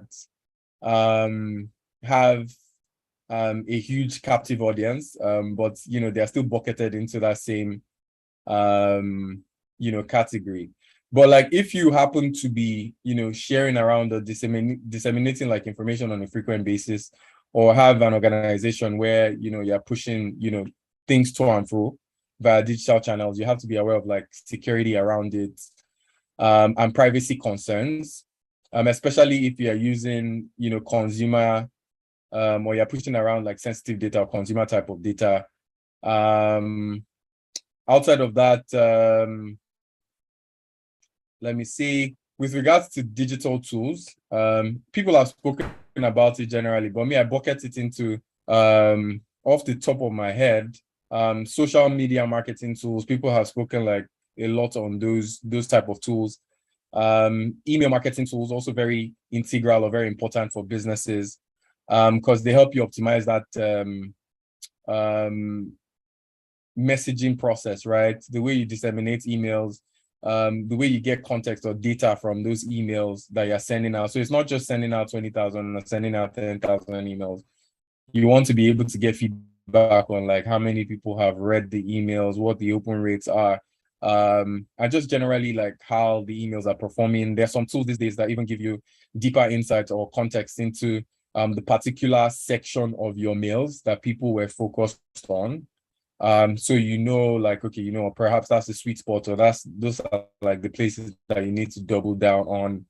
have a huge captive audience, but they're still bucketed into that same category. But like if you happen to be, sharing around or disseminating like information on a frequent basis, or have an organization where you're pushing things to and fro via digital channels, you have to be aware of like security around it, and privacy concerns, especially if you're using consumer, or you're pushing around like sensitive data or consumer type of data. Outside of that, let me see. With regards to digital tools, people have spoken about it generally, but me, I bucket it into, off the top of my head, social media marketing tools. People have spoken like a lot on those type of tools. Email marketing tools also very integral or very important for businesses, because they help you optimize that messaging process, right? The way you disseminate emails, the way you get context or data from those emails that you're sending out. So it's not just sending out 20,000 or sending out 10,000 emails. You want to be able to get feedback on like how many people have read the emails, what the open rates are, and just generally like how the emails are performing. There's some tools these days that even give you deeper insights or context into the particular section of your mails that people were focused on. So like, okay, perhaps that's the sweet spot, or those are like the places that you need to double down on.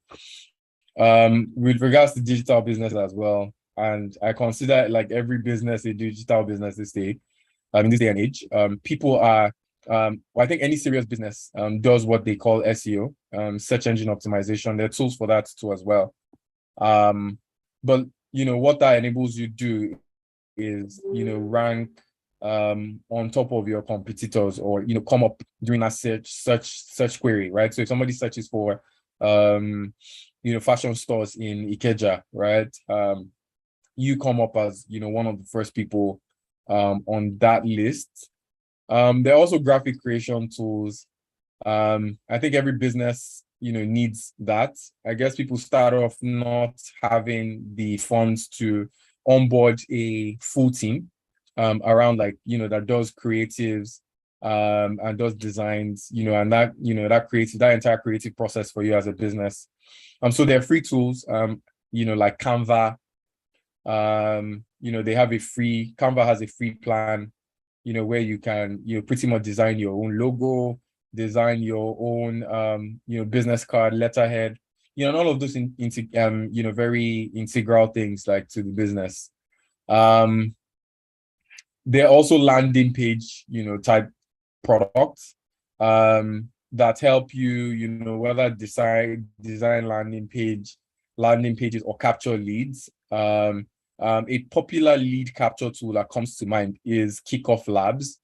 With regards to digital business as well, and I consider like every business a digital business this day, in this day and age. People are, I think any serious business does what they call SEO, search engine optimization. There are tools for that too as well. But what that enables you to do is rank on top of your competitors, or come up during a search query, right? So if somebody searches for fashion stores in Ikeja, right, you come up as one of the first people on that list. There are also graphic creation tools. I think every business needs that. I guess people start off not having the funds to onboard a full team around like that does creatives and does designs, and that that entire creative process for you as a business. So there are free tools, like Canva. They have Canva has a free plan, where you can pretty much design your own logo, design your own business card, letterhead, and all of those very integral things like to the business. There are also landing page, type products that help you, whether design landing pages or capture leads. A popular lead capture tool that comes to mind is Kickoff Labs.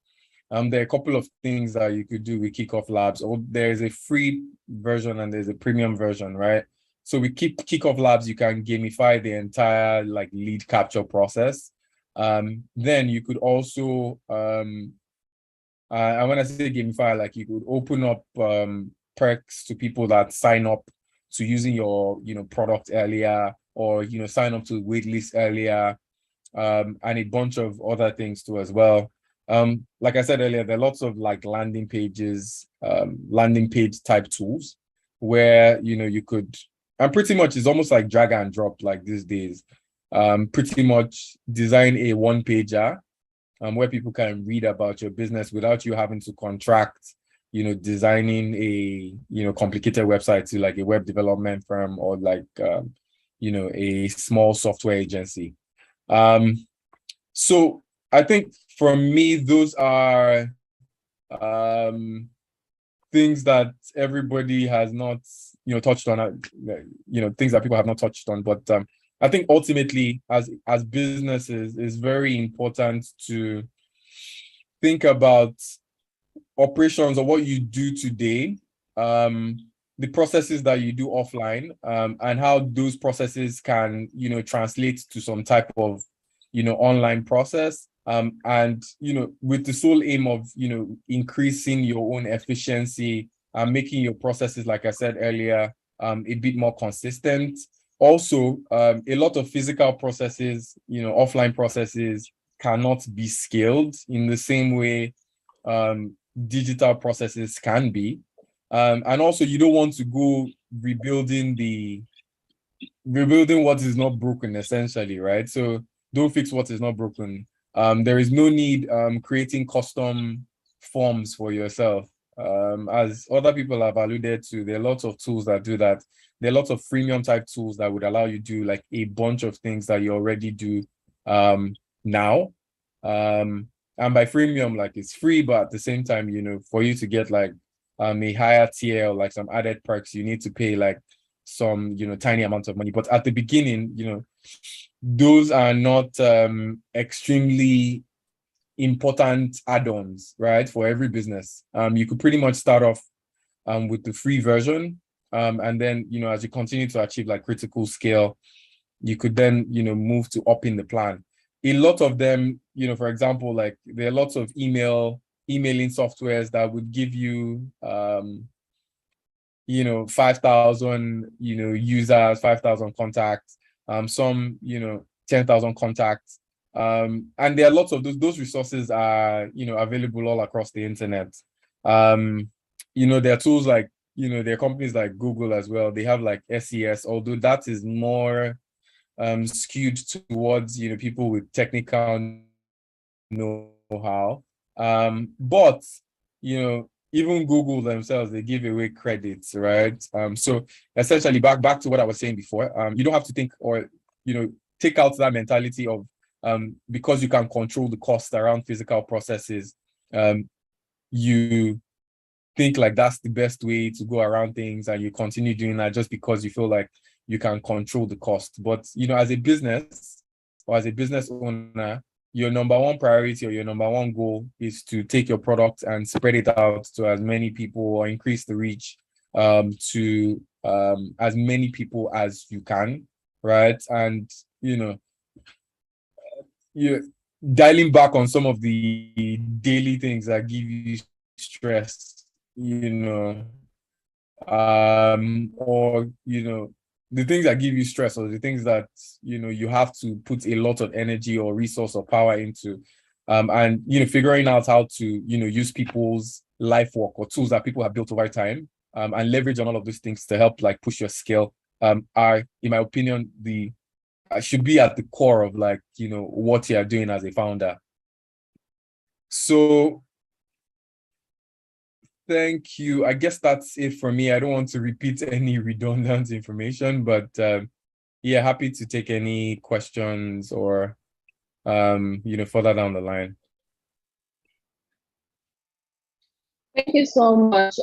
There are a couple of things that you could do with Kickoff Labs. There's a free version and there's a premium version, right? So with Kickoff Labs, you can gamify the entire like lead capture process. Then you could also, and when I say gamify, like you could open up perks to people that sign up to using your product earlier, or sign up to the wait list earlier, and a bunch of other things too as well. Like I said earlier, there are lots of like landing page type tools where you could, and pretty much it's almost like drag and drop like these days. Pretty much design a one-pager where people can read about your business without you having to contract, designing a complicated website to like a web development firm, or like a small software agency. So I think for me, those are things that everybody has not touched on, things that people have not touched on. But I think ultimately, as businesses, it's very important to think about operations or what you do today, the processes that you do offline, and how those processes can translate to some type of online process, and with the sole aim of increasing your own efficiency and making your processes, like I said earlier, a bit more consistent. Also, a lot of physical processes, offline processes cannot be scaled in the same way digital processes can be. And also you don't want to go rebuilding what is not broken, essentially, right? So don't fix what is not broken. There is no need creating custom forms for yourself. As other people have alluded to, there are lots of tools that do that. There are lots of freemium type tools that would allow you to do like a bunch of things that you already do now. And by freemium, like it's free, but at the same time, you know, for you to get like a higher tier or like some added perks, you need to pay like some, you know, tiny amounts of money. But at the beginning, you know, those are not extremely important add-ons, right? For every business. You could pretty much start off with the free version. And then, you know, as you continue to achieve like critical scale, you could then, you know, move to upping the plan. A lot of them, you know, for example, like there are lots of emailing softwares that would give you, you know, 5,000, you know, users, 5,000 contacts, some, you know, 10,000 contacts. And there are lots of those resources are, you know, available all across the internet. You know, there are tools like, you know, there are companies like Google as well. They have like SES, although that is more skewed towards, you know, people with technical know-how. But, you know, even Google themselves, they give away credits, right? So essentially back to what I was saying before, you don't have to think or, you know, take out that mentality of because you can control the cost around physical processes, you think like that's the best way to go around things and you continue doing that just because you feel like you can control the cost. But, you know, as a business or as a business owner, your number one priority or your number one goal is to take your product and spread it out to as many people or increase the reach to as many people as you can, right? And, you know, you're dialing back on some of the daily things that give you stress, you know, or, you know, the things that give you stress or the things that, you know, you have to put a lot of energy or resource or power into, and, you know, figuring out how to, you know, use people's life work or tools that people have built over time, and leverage on all of those things to help like push your scale, are, in my opinion, should be at the core of like, you know, what you are doing as a founder. So thank you. I guess that's it for me. I don't want to repeat any redundant information, but yeah, happy to take any questions or, you know, further down the line. Thank you so much.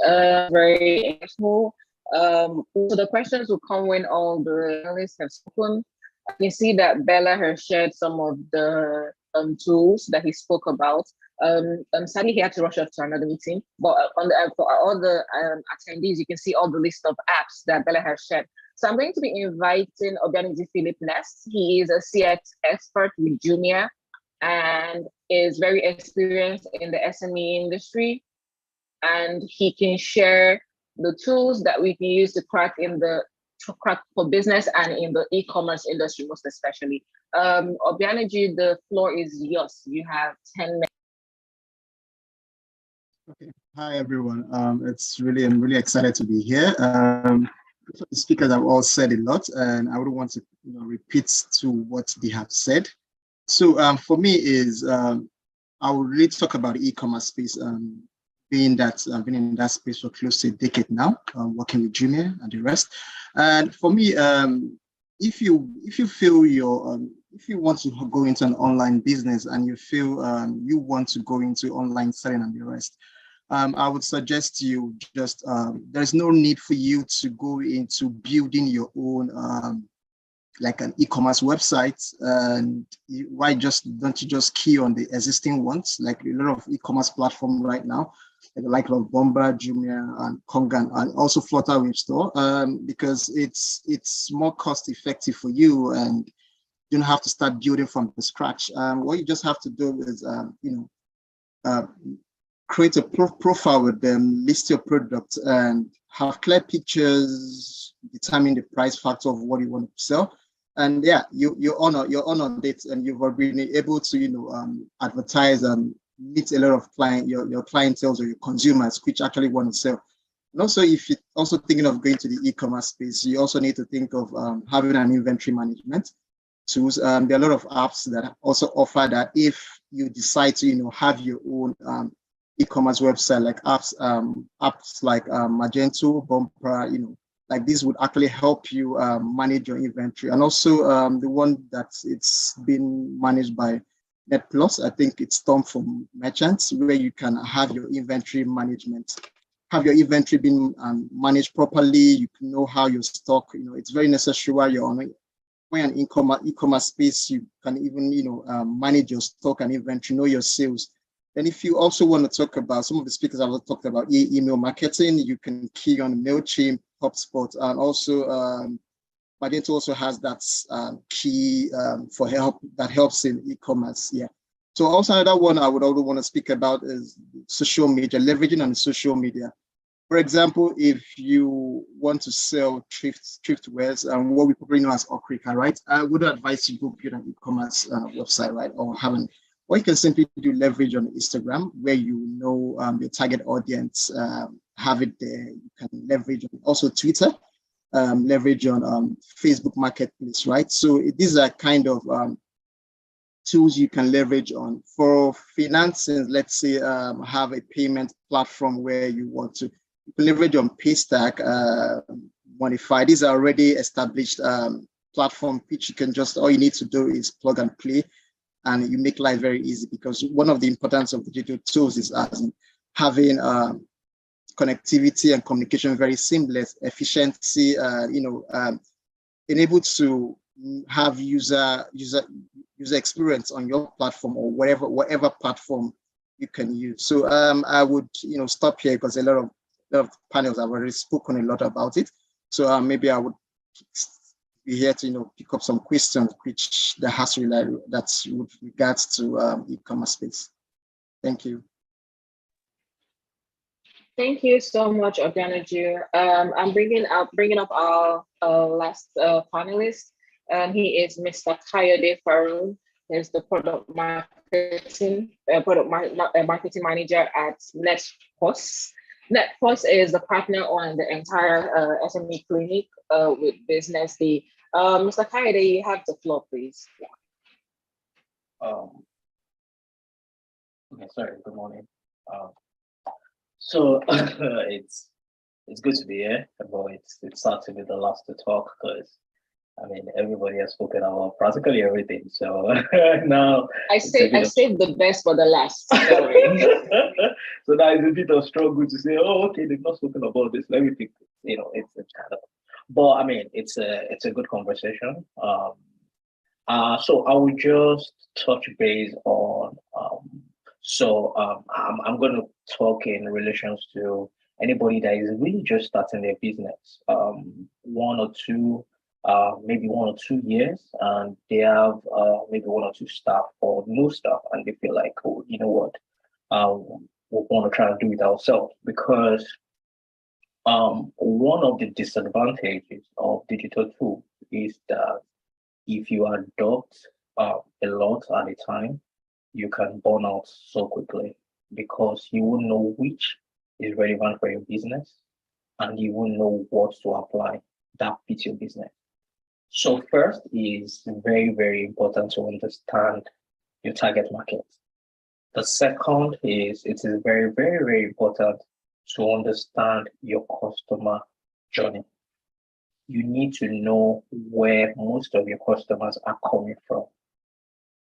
Very useful. So the questions will come when all the analysts have spoken. I can see that Bella has shared some of the tools that he spoke about. Sadly, he had to rush off to another meeting, but on the for all the attendees, you can see all the list of apps that Bella has shared. So I'm going to be inviting Obianezi Philip Nest. He is a CX expert with Jumia and is very experienced in the SME industry. And he can share the tools that we can use to crack for business and in the e-commerce industry, most especially. Obianezi, the floor is yours. You have 10 minutes. Okay. Hi, everyone. I'm really excited to be here. The speakers have all said a lot, and I would want to repeat to what they have said. So for me is I will really talk about the e-commerce space, being that I've been in that space for close to a decade now, working with Jumia and the rest. And for me, if you feel if you want to go into an online business and you feel you want to go into online selling and the rest, I would suggest you just, there's no need for you to go into building your own, like an e-commerce website. And why don't you just key on the existing ones, like a lot of e-commerce platform right now, like Bomba, Jumia, and Konga, and also Flutter Web Store, because it's more cost effective for you and you don't have to start building from the scratch. What you just have to do is, create a profile with them, list your product, and have clear pictures, determine the price factor of what you want to sell. And yeah, you're on it, and you've been able to advertise and meet a lot of your clientele or your consumers which actually want to sell. And also, if you're also thinking of going to the e-commerce space, you also need to think of having an inventory management tools. There are a lot of apps that also offer that if you decide to, have your own e-commerce website, like apps like Magento, Bumper, like this would actually help you manage your inventory. And also the one that it's been managed by NetPlus, I think it's Storm for Merchants, where you can have your inventory management, have your inventory being managed properly. You can know how your stock, it's very necessary while you're on an e-commerce space. You can even, manage your stock and inventory, know your sales. And if you also want to talk about, some of the speakers have talked about email marketing, you can key on MailChimp, HubSpot, and also Magento also has that key for help that helps in e-commerce. Yeah. So also another one I would also want to speak about is social media, leveraging on social media. For example, if you want to sell thriftwares, what we probably know as Okrika, right? I would advise you go build an e-commerce website, right? Or you can simply do leverage on Instagram, where your target audience, have it there. You can leverage on also Twitter, leverage on Facebook Marketplace, right? So these are kind of tools you can leverage on. For financing, let's say have a payment platform where you want to leverage on Paystack, Modify. These are already established platform which you can just, all you need to do is plug and play, and you make life very easy, because one of the importance of digital tools is having connectivity and communication very seamless, efficiency, enabled to have user experience on your platform or whatever platform you can use. So I would stop here, because a lot of panels have already spoken a lot about it. So maybe I would be here to pick up some questions which that's with regards to e-commerce space. Thank you. Thank you so much, Obianuju. I'm bringing up our last panelist, and he is Mr. Kayode Farouk. He's the product marketing manager at NetPlus. NetPlus is the partner on the entire SME clinic with Business D. Mr. Kayode, you have the floor, please. Yeah. Okay, sorry, good morning. So it's good to be here, but it's sad to be the last to talk, because everybody has spoken about practically everything. So now I saved the best for the last. So now it's a bit of struggle to say, oh, okay, they've not spoken about this. Let me think. It's kind of, but it's a good conversation. So I will just touch base on. I'm going to talk in relations to anybody that is really just starting their business, maybe 1 or 2 years, and they have maybe 1 or 2 staff or no staff, and they feel like, oh, you know what, we want to try and do it ourselves, because one of the disadvantages of digital tools is that if you adopt a lot at a time, you can burn out so quickly, because you won't know which is relevant for your business, and you won't know what to apply that fits your business. So first is very, very important to understand your target market. The second is it is very, very, very important to understand your customer journey. You need to know where most of your customers are coming from.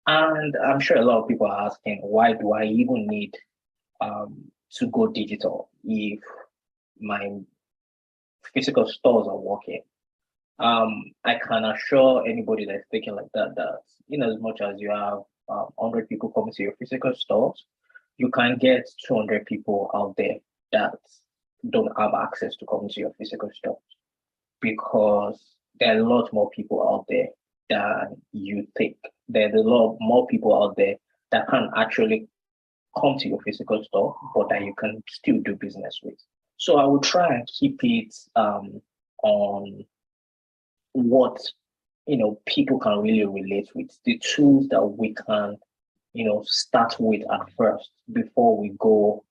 And I'm sure a lot of people are asking, why do I even need to go digital if my physical stores are working? I can assure anybody that's thinking like that in as much as you have 100 people coming to your physical stores, you can get 200 people out there that don't have access to coming to your physical stores, because there are a lot more people out there than you think. There's a lot more people out there that can actually come to your physical store, but that you can still do business with. So I will try and keep it on what people can really relate with, the tools that we can start with at first before we go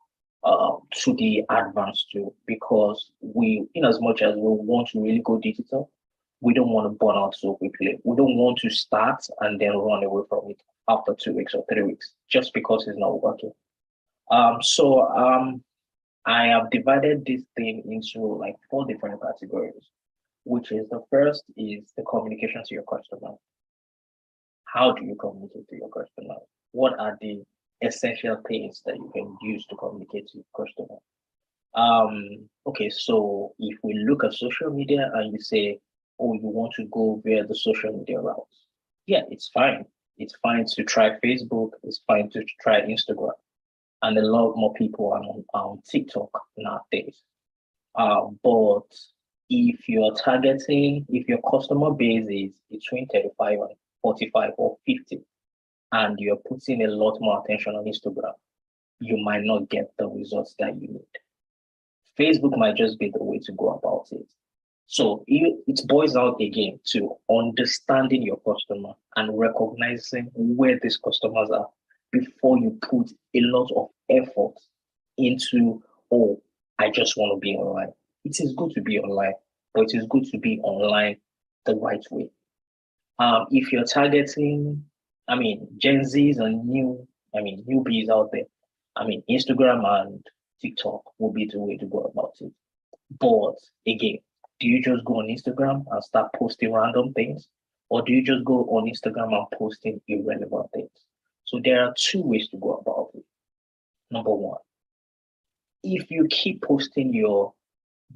to the advanced tool, because we, in as much as we want to really go digital, we don't want to burn out so quickly. We don't want to start and then run away from it after 2 weeks or 3 weeks just because it's not working. I have divided this thing into like 4 different categories, which is the first is the communication to your customer. How do you communicate to your customer? What are the essential things that you can use to communicate to your customer? Okay, so if we look at social media and you say, oh, you want to go via the social media routes, yeah, it's fine. It's fine to try Facebook. It's fine to try Instagram. And a lot more people are on TikTok nowadays. But if you're targeting, if your customer base is between 35 and 45 or 50, and you're putting a lot more attention on Instagram, you might not get the results that you need. Facebook might just be the way to go about it. So it boils out again to understanding your customer and recognizing where these customers are before you put a lot of effort into, oh, I just want to be online. It is good to be online, but it is good to be online the right way. If you're targeting, Gen Zs and newbies out there, Instagram and TikTok will be the way to go about it. But again, do you just go on Instagram and start posting random things? Or do you just go on Instagram and posting irrelevant things? So there are 2 ways to go about it. Number 1, if you keep posting your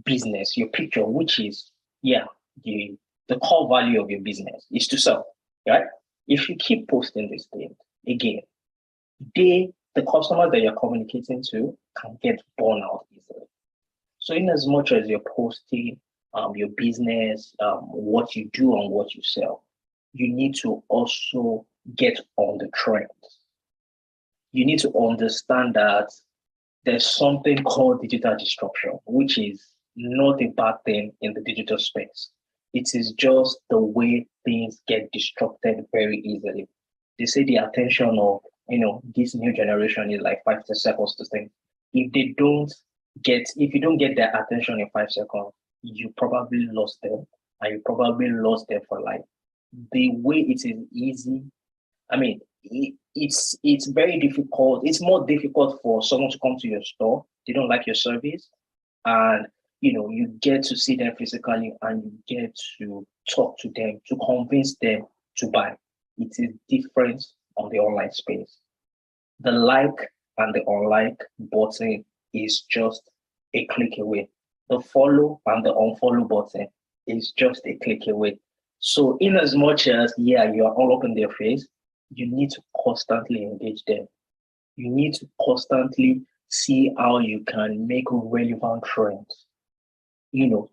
business, your picture, which is, the core value of your business is to sell, right? If you keep posting this thing, again, the customers that you're communicating to can get burned out easily. So in as much as you're posting your business, what you do and what you sell, you need to also get on the trend. You need to understand that there's something called digital disruption, which is not a bad thing in the digital space. It is just the way things get disrupted very easily. They say the attention of this new generation is like 5 seconds to think. If you don't get their attention in 5 seconds, you probably lost them, and you probably lost them for life. The way it is easy, it's very difficult. It's more difficult for someone to come to your store. They don't like your service, and you get to see them physically and you get to talk to them, to convince them to buy. It is different on the online space. The like and the unlike button is just a click away. The follow and the unfollow button is just a click away. So in as much as, you are all up in their face, you need to constantly engage them. You need to constantly see how you can make relevant trends.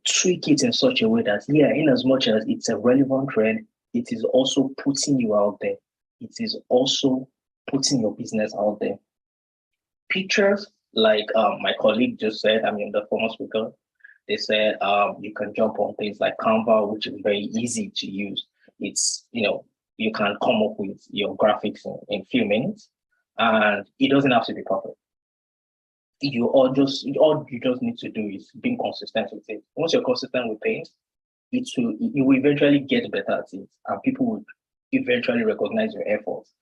Tweak it in such a way that, in as much as it's a relevant trend, it is also putting you out there. It is also putting your business out there. Pictures, like my colleague just said, the former speaker, they said you can jump on things like Canva, which is very easy to use. It's, you can come up with your graphics in a few minutes, and it doesn't have to be perfect. All you just need to do is being consistent with it. Once you're consistent with things, you will eventually get better at it, and people will eventually recognize your efforts.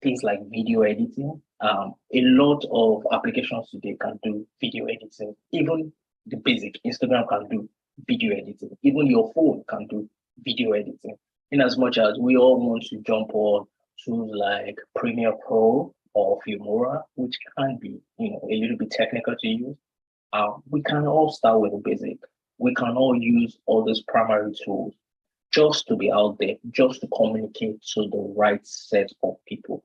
Things like video editing. A lot of applications today can do video editing. Even the basic Instagram can do video editing. Even your phone can do video editing. In as much as we all want to jump on tools like Premiere Pro or Filmora, which can be, a little bit technical to use, we can all start with the basic. We can all use all those primary tools just to be out there, just to communicate to the right set of people.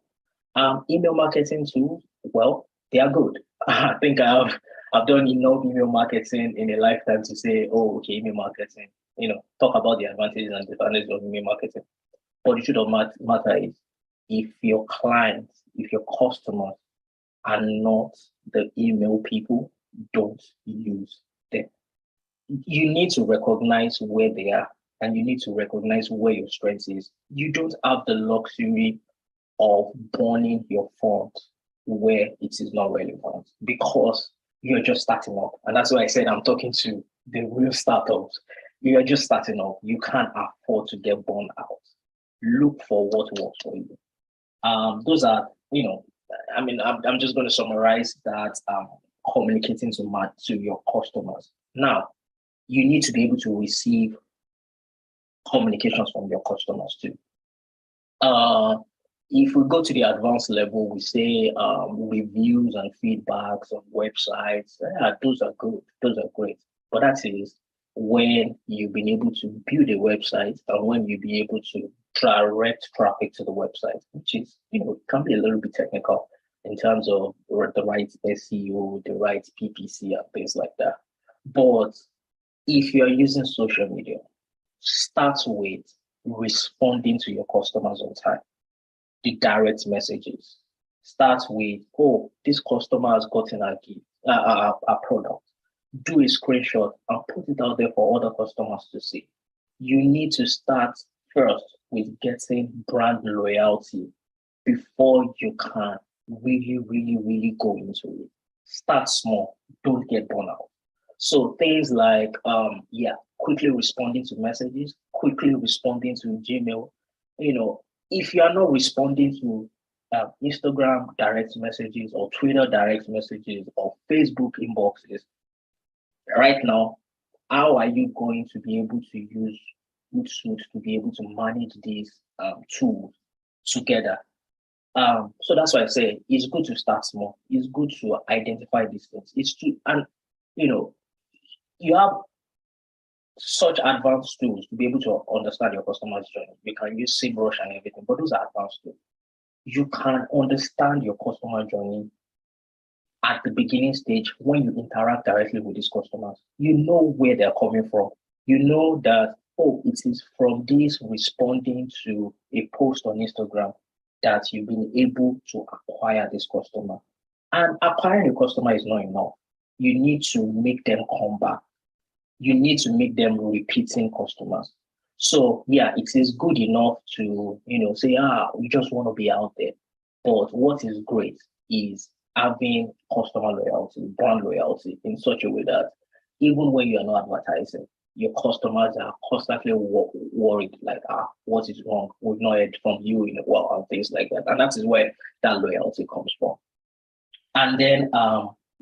Email marketing tools, well, they are good. I think I've done enough email marketing in a lifetime to say, oh, okay, email marketing, talk about the advantages and disadvantages of email marketing. But the truth of matter is, if your clients, if your customers are not the email people, don't use them. You need to recognize where they are, and you need to recognize where your strength is. You don't have the luxury of burning your funds where it is not relevant because you're just starting up. And that's why I said I'm talking to the real startups. You're just starting up. You can't afford to get burned out. Look for what works for you. Those are, I'm just going to summarize that communicating to your customers. Now, you need to be able to receive communications from your customers too. If we go to the advanced level, we say reviews and feedbacks on websites. Yeah, those are good. Those are great. But that is when you've been able to build a website and when you'll be able to direct traffic to the website, which is, it can be a little bit technical in terms of the right SEO, the right PPC and things like that. But if you're using social media, start with responding to your customers on time. The direct messages. Start with, oh, this customer has gotten a product. Do a screenshot and put it out there for other customers to see. You need to start first with getting brand loyalty before you can really go into it. Start small, don't get burned out. So things like, quickly responding to messages, quickly responding to Gmail. If you are not responding to Instagram direct messages or Twitter direct messages or Facebook inboxes, right now, how are you going to be able to use Hootsuite to be able to manage these tools together? So that's why I say it's good to start small. It's good to identify these things. You have such advanced tools to be able to understand your customer's journey. You can use SEMrush and everything, but those are advanced tools. You can understand your customer journey at the beginning stage when you interact directly with these customers. You know where they're coming from. You know that, oh, it is from this responding to a post on Instagram that you've been able to acquire this customer. And acquiring a customer is not enough. You need to make them come back. You need to make them repeating customers. So yeah, it is good enough to, say, we just want to be out there. But what is great is having customer loyalty, brand loyalty in such a way that even when you are not advertising, your customers are constantly worried, like, what is wrong? We've not heard from you in a while and things like that. And that is where that loyalty comes from. And then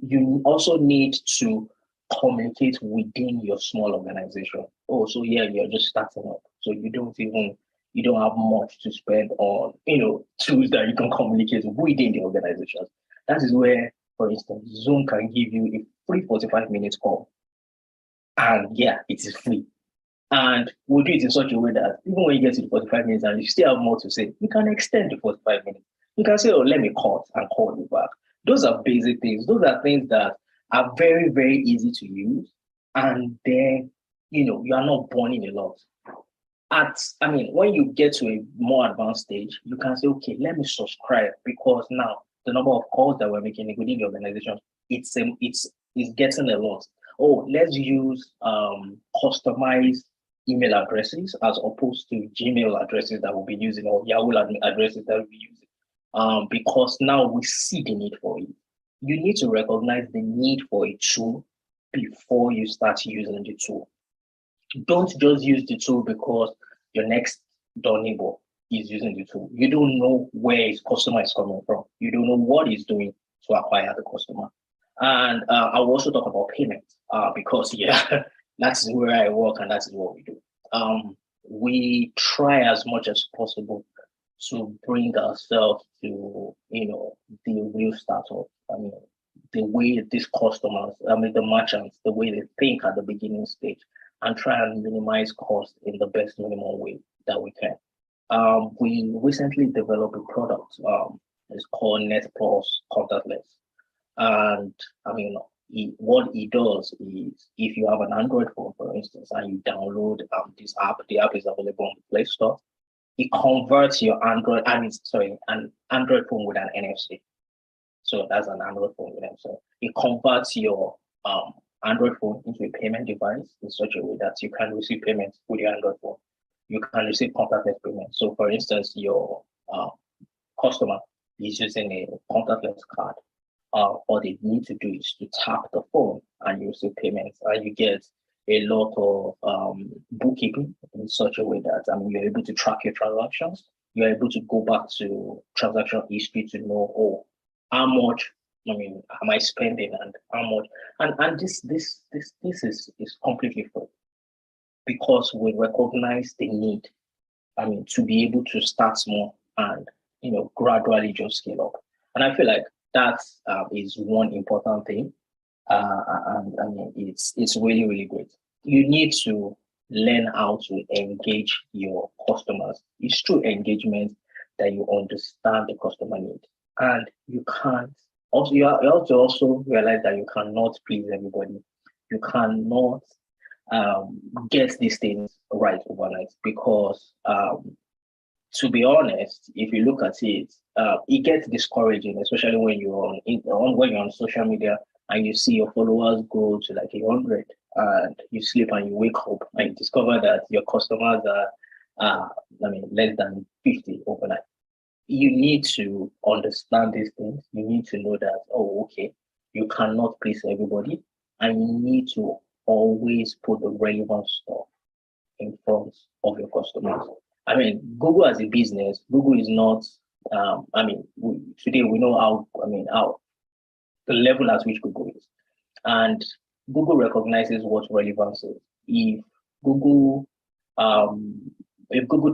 you also need to communicate within your small organization. Oh, so yeah, you're just starting up. So you don't have much to spend on, tools that you can communicate within the organization. That is where, for instance, Zoom can give you a free 45-minute call. And yeah, it is free. And we'll do it in such a way that even when you get to the 45 minutes and you still have more to say, you can extend the 45 minutes. You can say, oh, let me cut and call you back. Those are basic things. Those are things that are very, very easy to use. And then, you are not burning a lot. When you get to a more advanced stage, you can say, okay, let me subscribe, because now the number of calls that we're making within the organization, it's getting a lot. Oh, let's use customized email addresses as opposed to Gmail addresses that we'll be using, or Yahoo addresses that we'll be using, because now we see the need for it. You need to recognize the need for a tool before you start using the tool. Don't just use the tool because your next door neighbor is using the tool. You don't know where his customer is coming from. You don't know what he's doing to acquire the customer. And I will also talk about payment because, that's where I work and that's what we do. We try as much as possible to bring ourselves to, the real startup. The way these customers, the merchants, the way they think at the beginning stage, and try and minimize cost in the best minimum way that we can. We recently developed a product. It's called Net Plus Contactless. And what it does is, if you have an Android phone, for instance, and you download this app, the app is available on the Play Store. It converts your an Android phone with an NFC. So that's an Android phone with NFC. It converts your Android phone into a payment device in such a way that you can receive payments with your Android phone. You can receive contactless payments. So, for instance, your customer is using a contactless card, all they need to do is to tap the phone and you receive payments, and you get a lot of bookkeeping in such a way that you're able to track your transactions. You're able to go back to transaction history to know, oh, how much am I spending and how much, and this is completely free because we recognize the need, to be able to start small and gradually just scale up. And I feel like that is one important thing. And it's really, really great. You need to learn how to engage your customers. It's through engagement that you understand the customer need. And you can't also you have to also realize that you cannot please everybody. You cannot get these things right overnight because to be honest, if you look at it, it gets discouraging, especially when you're on social media and you see your followers grow to like 100, and you sleep and you wake up and you discover that your customers are less than 50 overnight. You need to understand these things. You need to know that, oh, okay, you cannot please everybody, and you need to always put the relevant stuff in front of your customers. Google as a business, Google is not, today we know how the level at which Google is. And Google recognizes what relevance is. If Google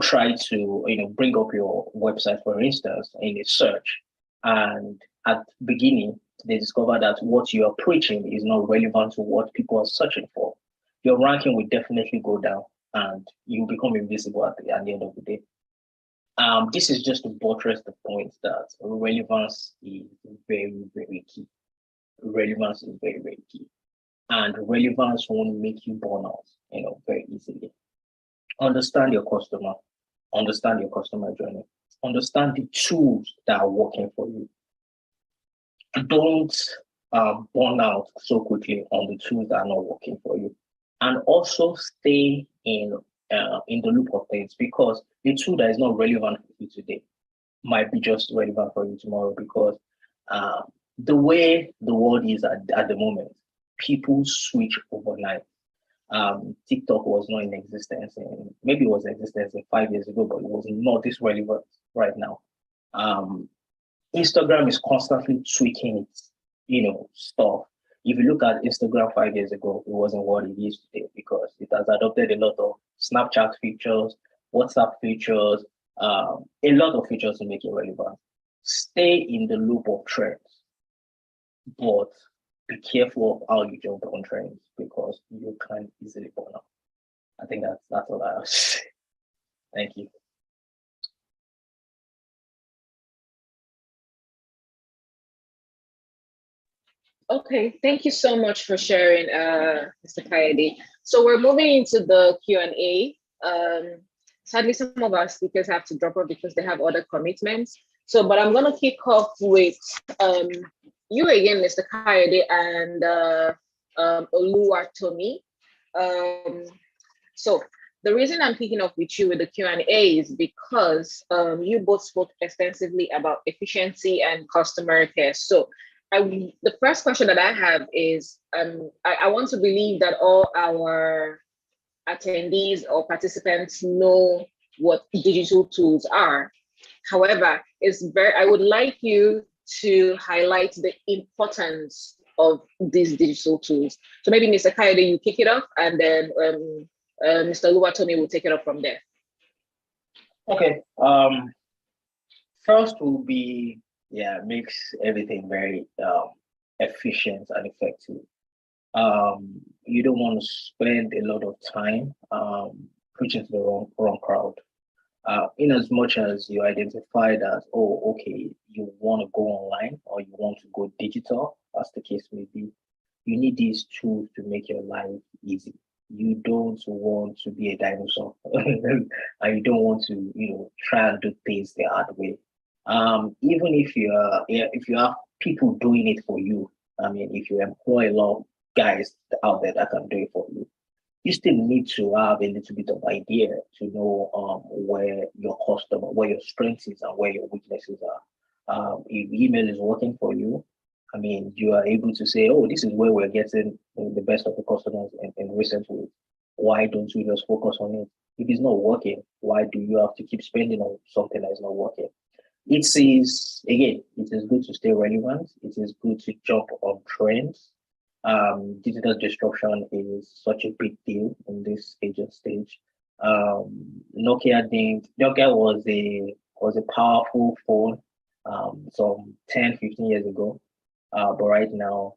tried to, bring up your website, for instance, in a search, and at the beginning, they discover that what you are preaching is not relevant to what people are searching for, your ranking will definitely go down and you become invisible at the end of the day. This is just to buttress the point that relevance is very, very key. Relevance is very, very key. And relevance won't make you burn out, very easily. Understand your customer journey, understand the tools that are working for you. Don't burn out so quickly on the tools that are not working for you. And also stay in the loop of things, because the tool that is not relevant for you today might be just relevant for you tomorrow, because the way the world is at the moment, people switch overnight. TikTok was not in existence, and maybe it was in existence 5 years ago, but it was not this relevant right now. Instagram is constantly tweaking its, stuff. If you look at Instagram 5 years ago, it wasn't what it is today, because it has adopted a lot of Snapchat features, WhatsApp features, a lot of features to make it relevant. Stay in the loop of trends, but be careful of how you jump on trends, because you can easily burn out. I think that's all I have to say. Thank you. Okay, thank you so much for sharing, Mr. Kayode. So we're moving into the Q&A. Sadly, some of our speakers have to drop off because they have other commitments. But I'm going to kick off with you again, Mr. Kayode, and Oluwatomi. So the reason I'm kicking off with you with the Q&A is because you both spoke extensively about efficiency and customer care. So the first question that I have is, I want to believe that all our attendees or participants know what digital tools are. However, I would like you to highlight the importance of these digital tools. So maybe Mr. Kayode, you kick it off, and then Mr. Oluwatomi will take it up from there. Okay. First will be, makes everything very efficient and effective. You don't want to spend a lot of time preaching to the wrong crowd. In as much as you identify that, you want to go online or you want to go digital, as the case may be, you need these tools to make your life easy. You don't want to be a dinosaur, and you don't want to, try and do things the hard way. Even if you have people doing it for you, if you employ a lot of guys out there that can do it for you, you still need to have a little bit of idea to know where your strengths is and where your weaknesses are. If email is working for you, I mean, you are able to say, oh, this is where we're getting the best of the customers in recent weeks. Why don't we just focus on it? If it's not working, why do you have to keep spending on something that is not working? It is, again, it is good to stay relevant. It is good to jump on trends. Digital disruption is such a big deal in this age and stage. Nokia was a powerful phone some 10, 15 years ago. But right now,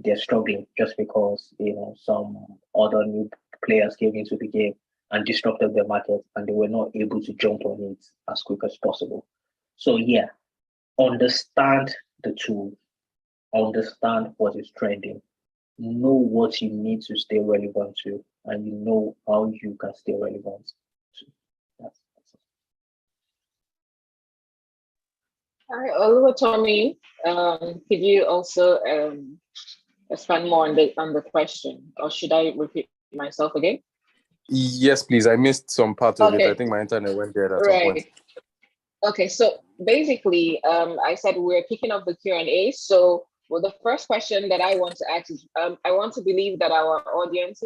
they're struggling just because some other new players came into the game and disrupted the market, and they were not able to jump on it as quick as possible. So yeah, understand the tool, understand what is trending, know what you need to stay relevant to, and you know how you can stay relevant to. That's it. All right, Oliver, Tommy, could you also expand more on the question, or should I repeat myself again? Yes, please. I missed some part of it. Okay. I think my internet went dead at some point. Right. Okay, so basically, I said we're kicking off the Q&A. So, well, the first question that I want to ask is, I want to believe that our audience,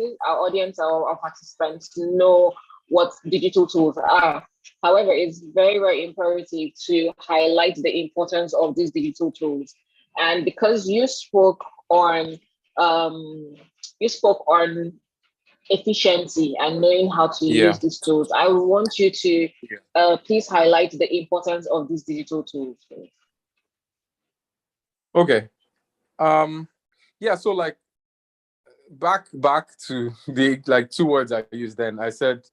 our participants know what digital tools are. However, it's very, very imperative to highlight the importance of these digital tools. And because you spoke on efficiency and knowing how to use these tools, I want you to please highlight the importance of these digital tools. Okay. Yeah, so like back to the like two words I used then. I said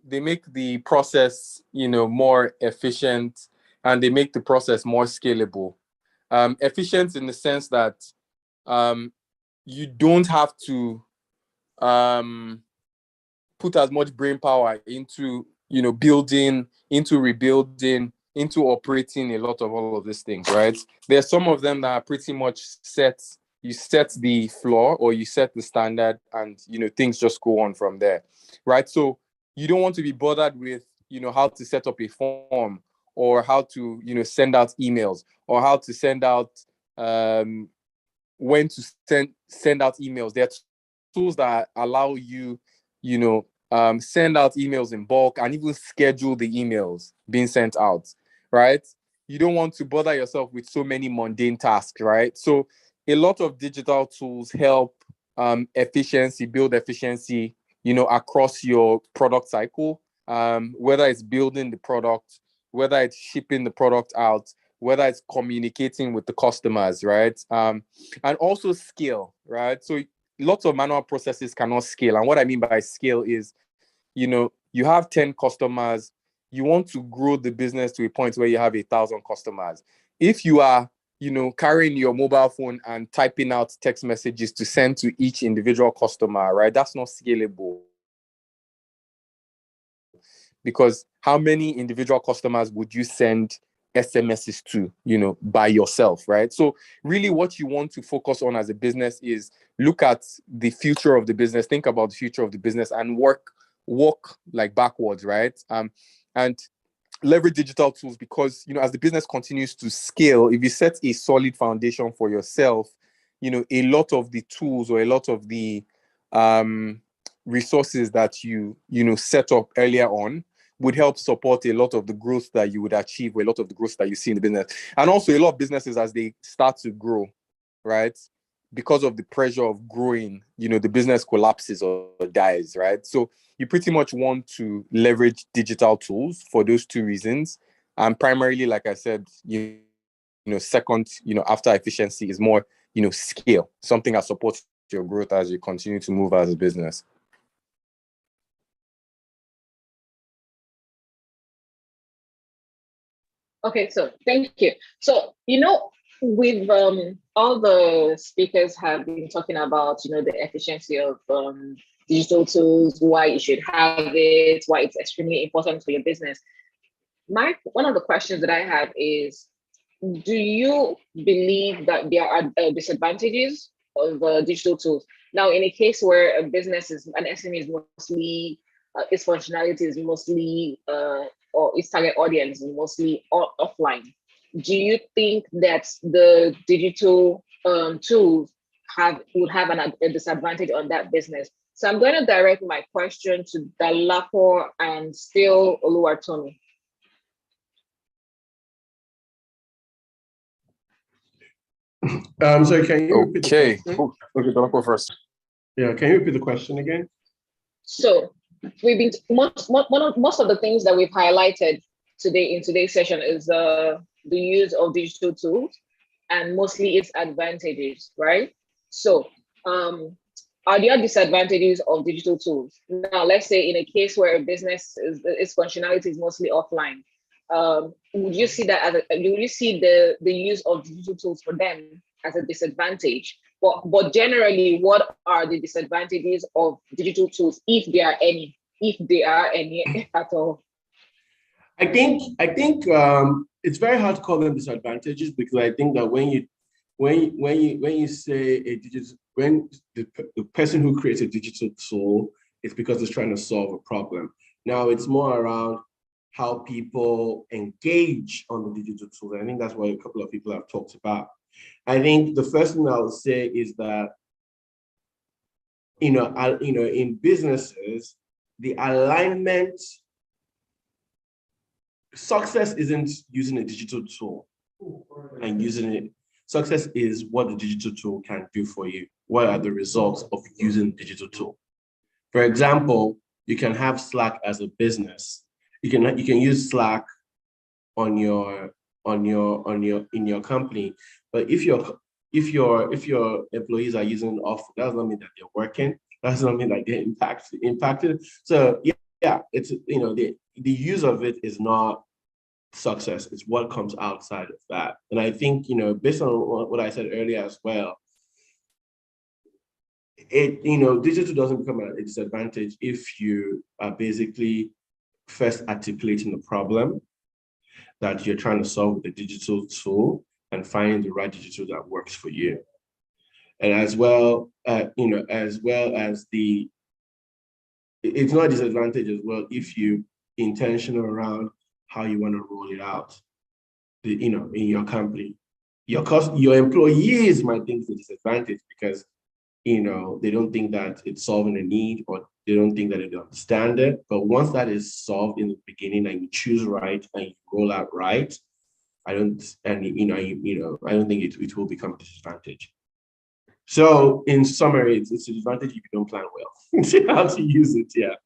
they make the process more efficient, and they make the process more scalable. Efficient in the sense that you don't have to put as much brain power into building, into rebuilding, into operating a lot of all of these things, right? There's some of them that are pretty much set. You set the floor or you set the standard, and things just go on from there, right? So you don't want to be bothered with how to set up a form, or how to send out emails, or how to send out when to send out emails. There are tools that allow you send out emails in bulk and even schedule the emails being sent out, right? You don't want to bother yourself with so many mundane tasks, right? So a lot of digital tools help build efficiency, across your product cycle, whether it's building the product, whether it's shipping the product out, whether it's communicating with the customers, right? And also scale, right? So lots of manual processes cannot scale. And what I mean by scale is, you have 10 customers, you want to grow the business to a point where you have 1,000 customers. If you are, carrying your mobile phone and typing out text messages to send to each individual customer, right? That's not scalable. Because how many individual customers would you send SMSs to, by yourself, right? So really what you want to focus on as a business is look at the future of the business, think about the future of the business, and walk like backwards, right? And leverage digital tools, because, as the business continues to scale, if you set a solid foundation for yourself, a lot of the tools or a lot of the resources that you set up earlier on would help support a lot of the growth that you would achieve, or a lot of the growth that you see in the business. And also a lot of businesses, as they start to grow, right, because of the pressure of growing, the business collapses or dies, right? So you pretty much want to leverage digital tools for those two reasons. And primarily, like I said, second, after efficiency is more, scale, something that supports your growth as you continue to move as a business. Okay, so thank you. So, with all the speakers have been talking about, the efficiency of digital tools, why you should have it, why it's extremely important for your business. One of the questions that I have is, do you believe that there are disadvantages of digital tools? Now, in a case where an SME is mostly, its functionality is mostly, or its target audience is mostly offline, do you think that the digital tools would have a disadvantage on that business? So I'm going to direct my question to Dalapo and still Oluwatomi. So can you repeat the question? Okay, Dalapo first. Yeah, can you repeat the question again? So we've been most of the things that we've highlighted today in today's session is the use of digital tools and mostly its advantages, right? So are there disadvantages of digital tools? Now, let's say in a case where a business its functionality is mostly offline, would you see that would you see the use of digital tools for them as a disadvantage? But generally, what are the disadvantages of digital tools, if there are any at all? I think it's very hard to call them disadvantages, because I think that when you say when the person who creates a digital tool, it's because it's trying to solve a problem. Now it's more around how people engage on the digital tools. I think that's what a couple of people have talked about. I think the first thing I would say is that, in businesses, the alignment, success isn't using a digital tool and using it. Success is what the digital tool can do for you. What are the results of using the digital tool? For example, you can have Slack as a business. You can use Slack in your company, but if your employees are using it off, that does not mean that they're working. That does not mean that they're impacted. So yeah, it's the use of it is not success. It's what comes outside of that. And I think based on what I said earlier as well, digital doesn't become a disadvantage if you are basically first articulating the problem that you're trying to solve with the digital tool and finding the right digital that works for you. And as well as it's not a disadvantage as well if you intentional around how you want to roll it out, in your company. Your employees might think it's a disadvantage because they don't think that it's solving a need, or they don't think that they understand it. But once that is solved in the beginning and you choose right and you roll out right, I don't think it will become a disadvantage. So in summary, it's a disadvantage if you don't plan well how to use it. Yeah.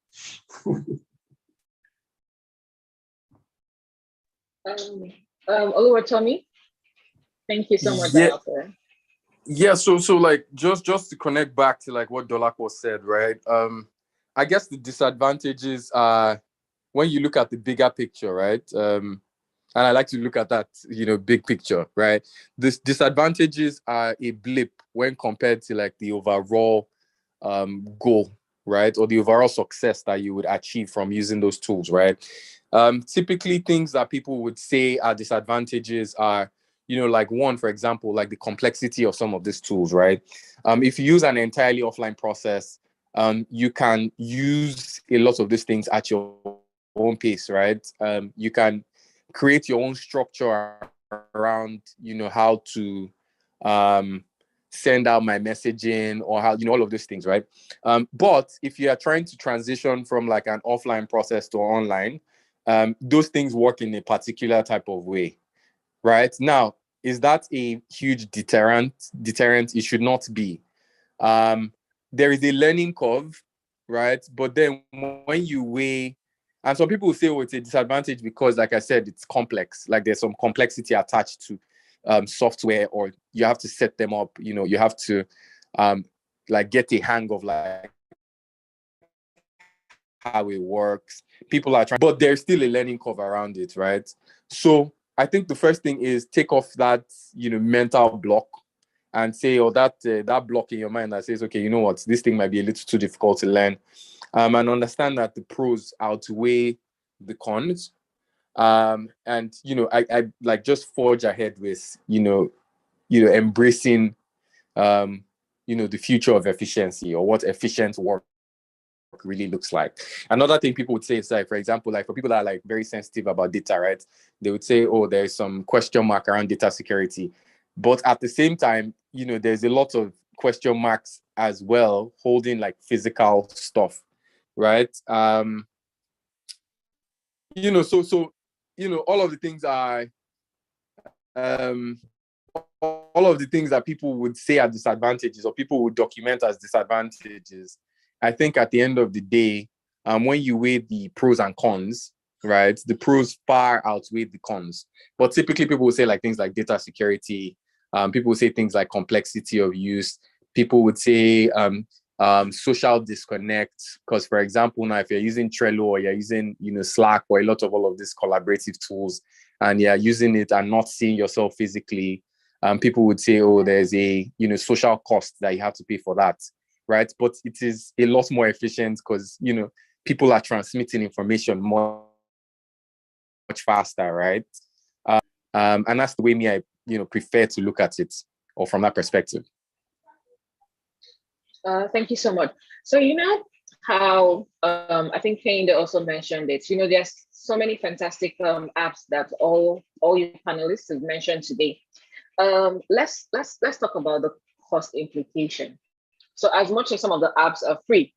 Oluwatomi, thank you so much. Yeah, so like just to connect back to like what Dolapo said, right? I guess the disadvantages are when you look at the bigger picture, right? And I like to look at that, big picture, right? This disadvantages are a blip when compared to like the overall goal, right? Or the overall success that you would achieve from using those tools, right? Typically things that people would say are disadvantages are, like one, for example, like the complexity of some of these tools, right? If you use an entirely offline process, you can use a lot of these things at your own pace, right? You can create your own structure around, how to send out my messaging, or how, all of these things, right? But if you are trying to transition from like an offline process to online, those things work in a particular type of way, right? Now, is that a huge deterrent? It should not be. There is a learning curve, right? But then when you weigh, and some people will say, it's a disadvantage because, like I said, it's complex. Like there's some complexity attached to software, or you have to set them up. You have to like get a hang of like how it works. People are trying, but there's still a learning curve around it, right? So I think the first thing is take off that mental block and say, or that block in your mind that says, okay, you know what, this thing might be a little too difficult to learn, and understand that the pros outweigh the cons, and I like just forge ahead with embracing the future of efficiency, or what efficient work really looks like. Another thing people would say is like, for example, like for people that are like very sensitive about data, right? They would say, oh, there's some question mark around data security. But at the same time, there's a lot of question marks as well holding like physical stuff, right? So all of the things are all of the things that people would say are disadvantages or people would document as disadvantages, I think at the end of the day, when you weigh the pros and cons, right, the pros far outweigh the cons. But typically people will say like things like data security, people will say things like complexity of use, people would say social disconnect, because for example, now if you're using Trello or you're using Slack or a lot of all of these collaborative tools and you're using it and not seeing yourself physically, people would say, oh, there's a social cost that you have to pay for that, right? But it is a lot more efficient because people are transmitting information much faster, right? And that's the way I prefer to look at it, or from that perspective. Thank you so much. So how I think Kane also mentioned it. There's so many fantastic apps that all you panelists have mentioned today. Let's talk about the cost implication. So as much as some of the apps are free,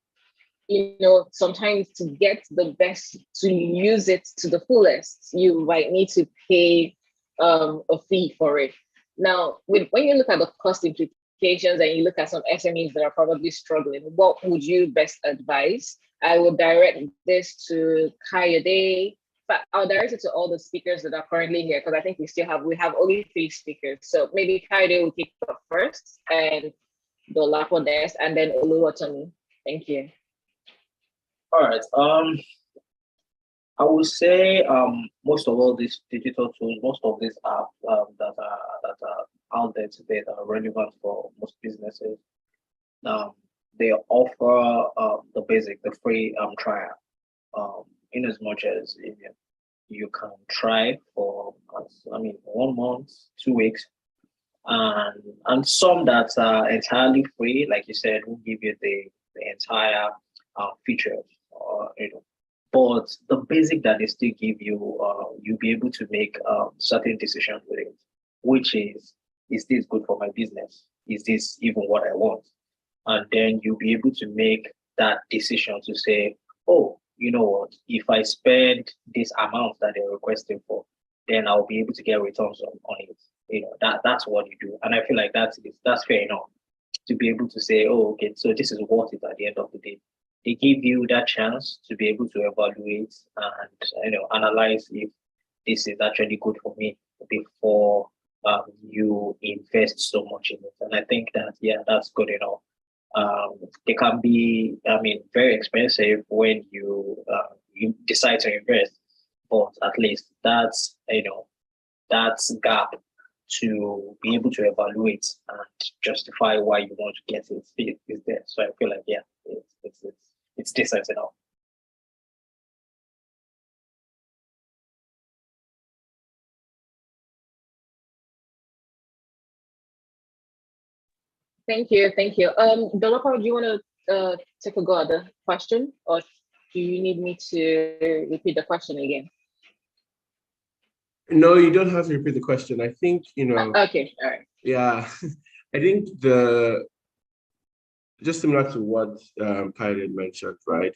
sometimes to get the best, to use it to the fullest, you might need to pay a fee for it. Now, when you look at the cost implications and you look at some SMEs that are probably struggling, what would you best advise? I would direct this to Kayode, but I'll direct it to all the speakers that are currently here because I think we have only 3 speakers. So maybe Kayode will kick off first, and Dolapo next, and then Oluwatomi. Thank you. All right. I would say most of all these digital tools, most of these apps that are out there today that are relevant for most businesses, they offer the basic, the free trial. In as much as you can try for 1 month, 2 weeks, and some that are entirely free, like you said, will give you the entire features, but the basic that they still give you, you'll be able to make certain decisions with it, which is this good for my business? Is this even what I want? And then you'll be able to make that decision to say, oh, you know what, if I spend this amount that they're requesting for, then I'll be able to get returns on it. That's what you do. And I feel like that's fair enough to be able to say, oh, okay, so this is worth it at the end of the day. They give you that chance to be able to evaluate and analyze if this is actually good for me before you invest so much in it. And I think that that's good enough. They can be, very expensive when you decide to invest, but at least that's gap to be able to evaluate and justify why you want to get it is there. So I feel like it's decent enough. Thank you. Dolapo, do you want to take a go at the question, or do you need me to repeat the question again? No, you don't have to repeat the question. I think, Okay, all right. Yeah, I think just similar to what Kyle mentioned, right?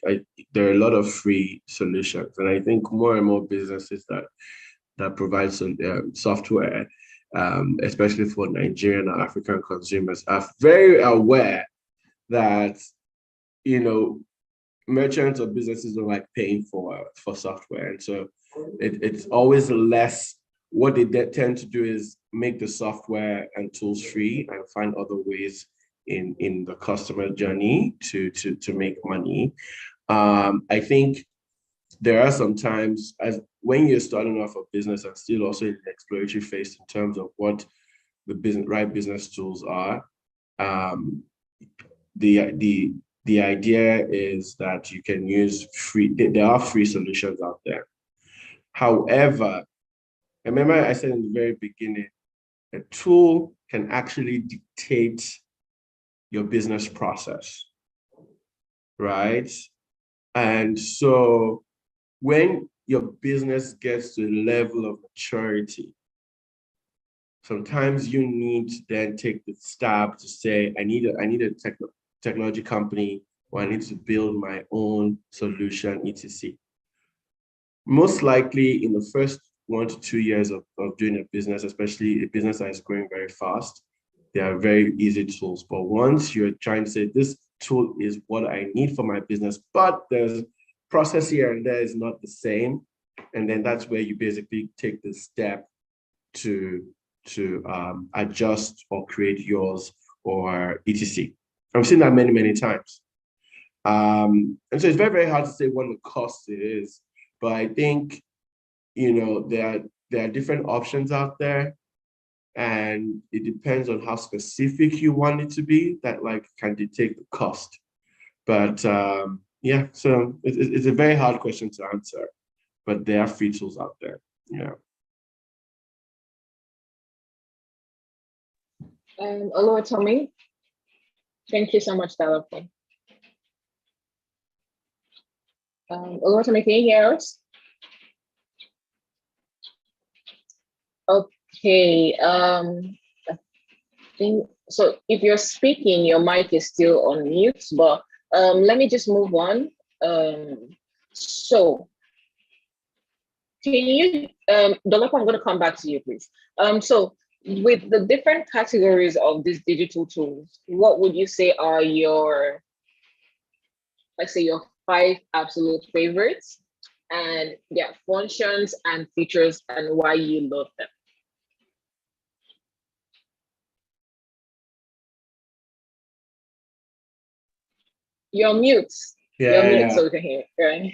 There are a lot of free solutions, and I think more and more businesses that provide some software, especially for Nigerian or African consumers, are very aware that merchants or businesses don't like paying for software, and so it's always less. What they tend to do is make the software and tools free and find other ways in the customer journey to make money. I think there are some times as when you're starting off a business and still also in the exploratory phase in terms of what the right business tools are. The idea is that you can use free. There are free solutions out there. However, remember I said in the very beginning, a tool can actually dictate your business process, right? And so when your business gets to a level of maturity, sometimes you need to then take the stab to say, I need a technology company, or I need to build my own solution, etc. Most likely in the first 1 to 2 years of doing a business, especially a business that is growing very fast, they are very easy tools. But once you're trying to say, this tool is what I need for my business, but there's process here and there is not the same. And then that's where you basically take the step to adjust or create yours or etc. I've seen that many, many times. And so it's very, very hard to say what the cost is, but I think, there are different options out there, and it depends on how specific you want it to be that can dictate the cost. But yeah, so it's a very hard question to answer, but there are free tools out there. Yeah. Oluwatomi, thank you so much, Dalapo. Oluwatomi, can you hear us? Okay, I think so. If you're speaking, your mic is still on mute, but let me just move on. So can you, Dolapo, I'm going to come back to you, please. So with the different categories of these digital tools, what would you say are your, let's say, your 5 absolute favorites, and their functions and features, and why you love them? You're mute. Yeah, You're mute, so we can hear you, right?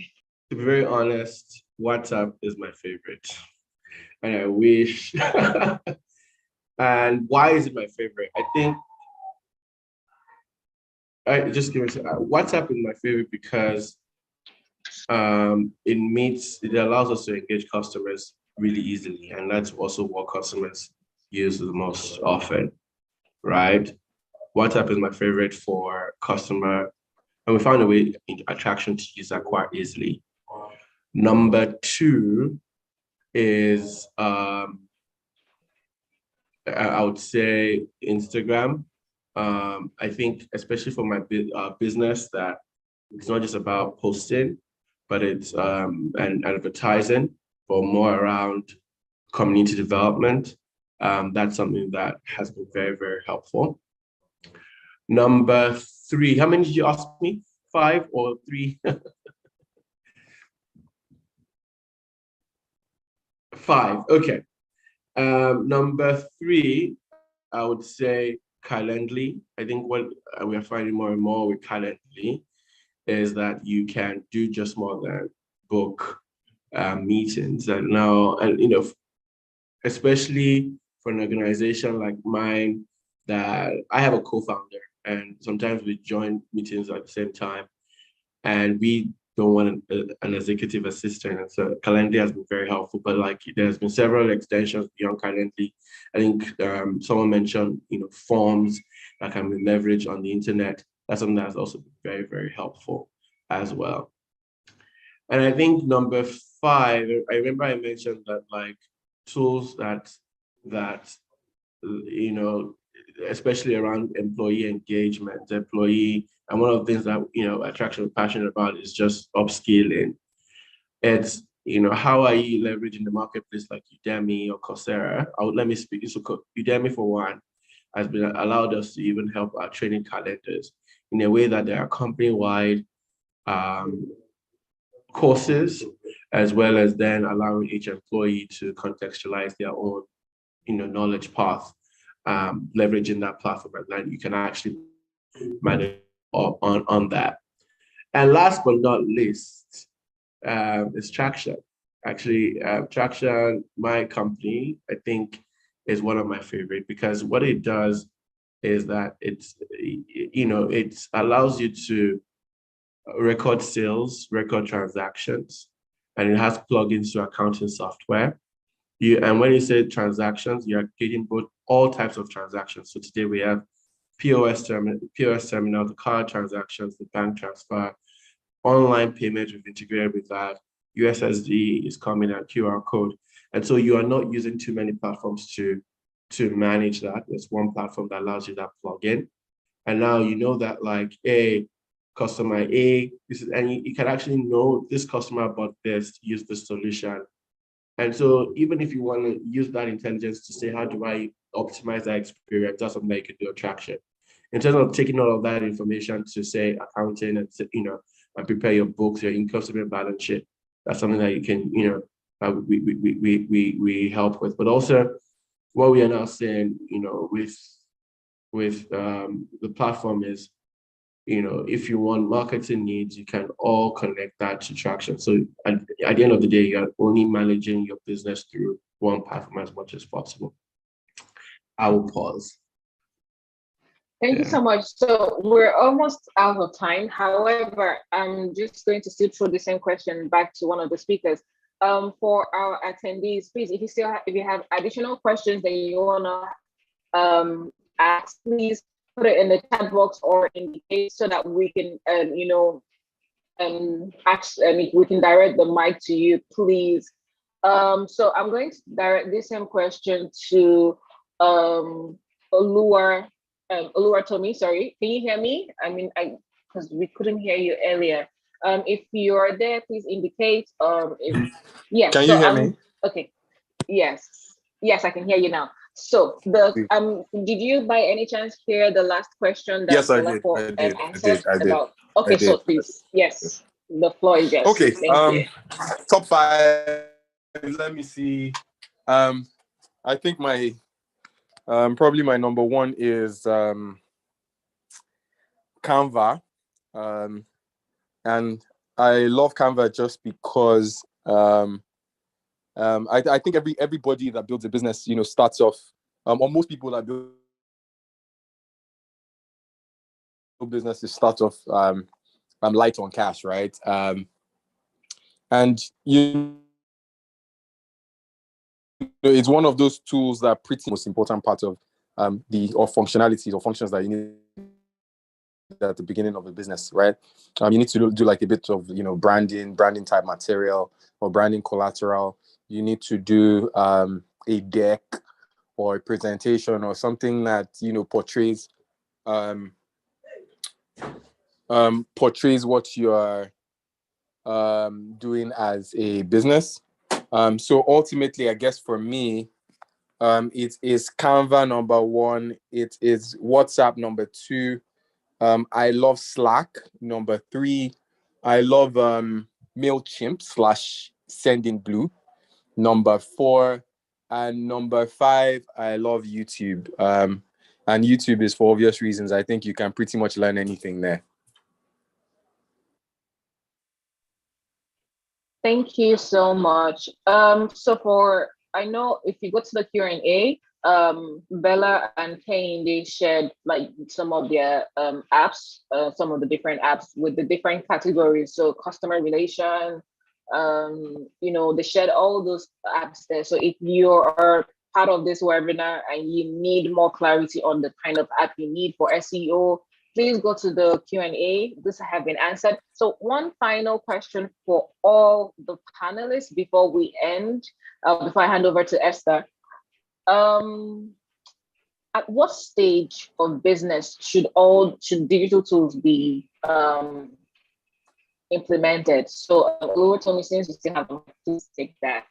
To be very honest, WhatsApp is my favorite, and I wish. And why is it my favorite? I think WhatsApp is my favorite because it allows us to engage customers really easily, and that's also what customers use the most often, right? WhatsApp is my favorite for customer, and we found a way in attraction to use that quite easily. Number 2 is I would say Instagram. I think especially for my business, that it's not just about posting, but it's and advertising, but more around community development. That's something that has been very, very helpful. Number 3, how many did you ask me? 5 or 3? 5, okay. Number 3, I would say Calendly. I think what we are finding more and more with Calendly is that you can do just more than book meetings. And now, especially for an organization like mine, that I have a co-founder, and sometimes we join meetings at the same time, and we don't want an executive assistant. And so Calendly has been very helpful, but there's been several extensions beyond Calendly. I think someone mentioned, forms that can be leveraged on the internet. That's something that's also been very, very helpful as well. And I think number 5, I remember I mentioned that tools that especially around employee engagement, and one of the things that Attraction is passionate about is just upskilling. It's how are you leveraging the marketplace like Udemy or Coursera? Let me speak. So Udemy, for one, has been allowed us to even help our training calendars in a way that there are company-wide courses, as well as then allowing each employee to contextualize their own knowledge path, leveraging that platform, and then you can actually manage on that. And last but not least is Traction. Actually, Traction, my company, I think is one of my favorite, because what it does is that it allows you to record sales, record transactions, and it has plugins to accounting software. And when you say transactions, you're getting all types of transactions. So today we have POS terminal, the card transactions, the bank transfer, online payments we've integrated with that. USSD is coming at QR code. And so you are not using too many platforms to manage that. There's one platform that allows you that plugin. And now you know that like, a customer A, this is, and you can actually know this customer bought this, use this solution. And so even if you want to use that intelligence to say, how do I optimize that experience, that's something that you can do attraction. In terms of taking all of that information to say accounting and, and prepare your books, your income statement, balance sheet, that's something that you can, we help with. But also what we are now saying, with the platform is, if you want marketing needs, you can all connect that to traction. So at the end of the day, you're only managing your business through one platform as much as possible. I will pause. Thank you so much. So we're almost out of time. However, I'm just going to still throw the same question back to one of the speakers. For our attendees, please, if you have additional questions that you wanna ask, please put it in the chat box or indicate so that we can, we can direct the mic to you, please. So I'm going to direct this same question to Oluwatomi, sorry. Can you hear me? Because we couldn't hear you earlier. If you're there, please indicate. Yes. Can you hear me? Okay. Yes, I can hear you now. So did you by any chance hear the last question that yes, I did. Okay, so please, yes, the floor is yours. Okay. Thank you. Top 5. Let me see. I think my probably my number 1 is Canva, and I love Canva just because I think everybody that builds a business, starts off, or most people that build businesses start off light on cash, right? And it's one of those tools that pretty most important part of functionalities or functions that you need at the beginning of a business, right? You need to do like a bit of branding type material or branding collateral. You need to do a deck or a presentation or something that portrays what you are doing as a business. So ultimately, I guess for me, it is Canva number 1. It is WhatsApp number 2. I love Slack number 3. I love MailChimp /Sendinblue number 4. And number 5, I love YouTube. And YouTube is for obvious reasons. I think you can pretty much learn anything there. Thank you so much. I know if you go to the Q&A, Bella and Kane, they shared like some of their apps, some of the different apps with the different categories. So customer relation, they shared all those apps there. So if you are part of this webinar and you need more clarity on the kind of app you need for SEO, please go to the Q&A. This have been answered. So one final question for all the panelists before we end, before I hand over to Esther. At what stage of business should digital tools be implemented? So Oluwatomi, since you still have to please take that.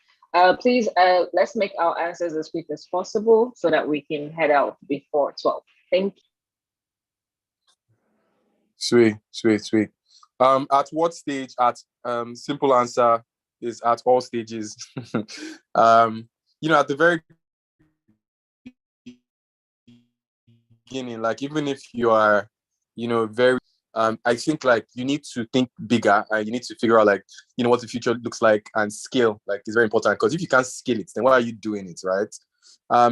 Please, let's make our answers as quick as possible so that we can head out before 12. Thank you. Sweet. At what stage? Simple answer is at all stages. At the very beginning, like even if you are, very, I think like you need to think bigger and you need to figure out like, what the future looks like, and scale like is very important, because if you can't scale it, then why are you doing it, right?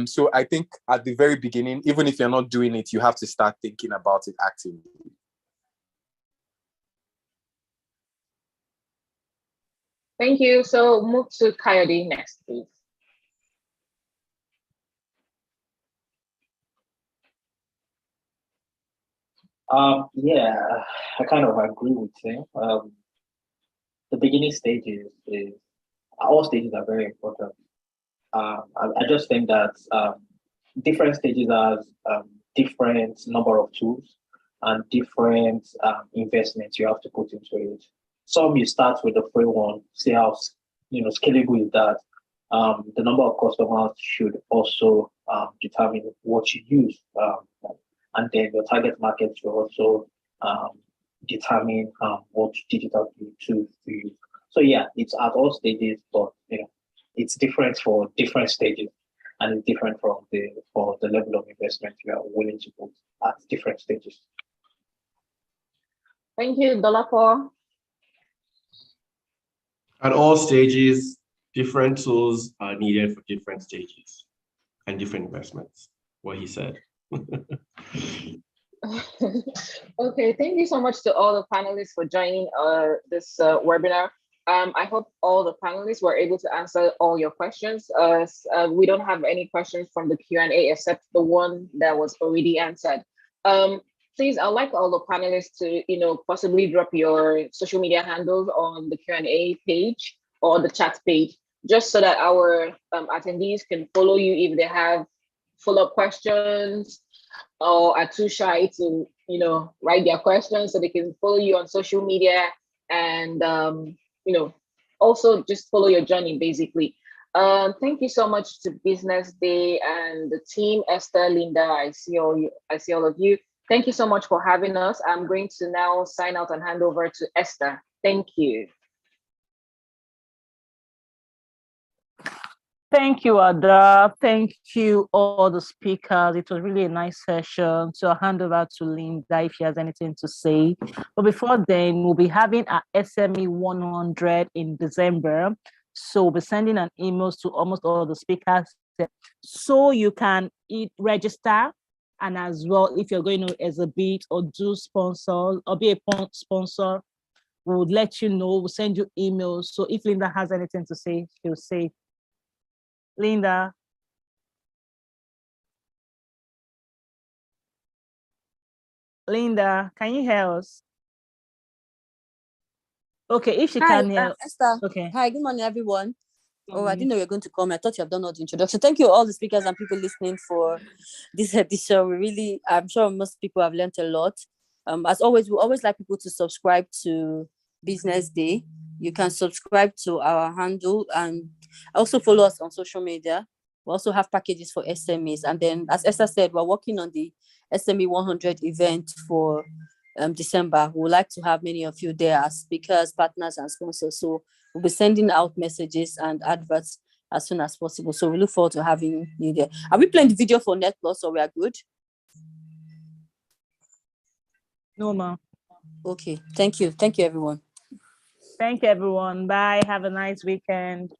So I think at the very beginning, even if you're not doing it, you have to start thinking about it actively. Thank you. So move to Coyote next, please. Yeah, I kind of agree with him. the beginning stages is all stages are very important. I just think that different stages have different number of tools and different investments you have to put into it. Some you start with the free one, see how scalable is that. The number of customers should also determine what you use, and then your target market should also determine what digital tools to use. So yeah, it's at all stages, but it's different for different stages, and it's different for the level of investment you are willing to put at different stages. Thank you, Dolapo. At all stages, different tools are needed for different stages and different investments, what he said. Okay, thank you so much to all the panelists for joining this webinar. I hope all the panelists were able to answer all your questions. We don't have any questions from the Q&A except the one that was already answered. Please, I'd like all the panelists to, possibly drop your social media handles on the Q&A page or the chat page, just so that our attendees can follow you if they have follow-up questions or are too shy to, write their questions, so they can follow you on social media and, also just follow your journey, basically. Thank you so much to Business Day and the team, Esther, Linda, I see all of you. Thank you so much for having us. I'm going to now sign out and hand over to Esther. Thank you. Thank you, Ada. Thank you, all the speakers. It was really a nice session. So I'll hand over to Linda if she has anything to say. But before then, we'll be having our SME 100 in December. So we'll be sending an emails to almost all the speakers, so you can register. And as well, if you're going to exhibit or do sponsor or be a sponsor, we would let you know. We'll send you emails. So if Linda has anything to say, she'll say. Linda. Linda, can you hear us? Okay, if she can hear. Esther. Okay. Hi, good morning, everyone. I didn't know you were going to come. I thought you have done all the introduction. Thank you, all the speakers and people listening for this edition. I'm sure most people have learned a lot. As always, we always like people to subscribe to Business Day. You can subscribe to our handle and also follow us on social media. We also have packages for SMEs. And then, as Esther said, we're working on the SME 100 event for December. We would like to have many of you there as speakers, partners, and sponsors. So we'll be sending out messages and adverts as soon as possible. So we look forward to having you there. Are we playing the video for Net Plus, or we are good? No, ma'am. Okay. Thank you. Thank you, everyone. Thank you, everyone. Bye. Have a nice weekend.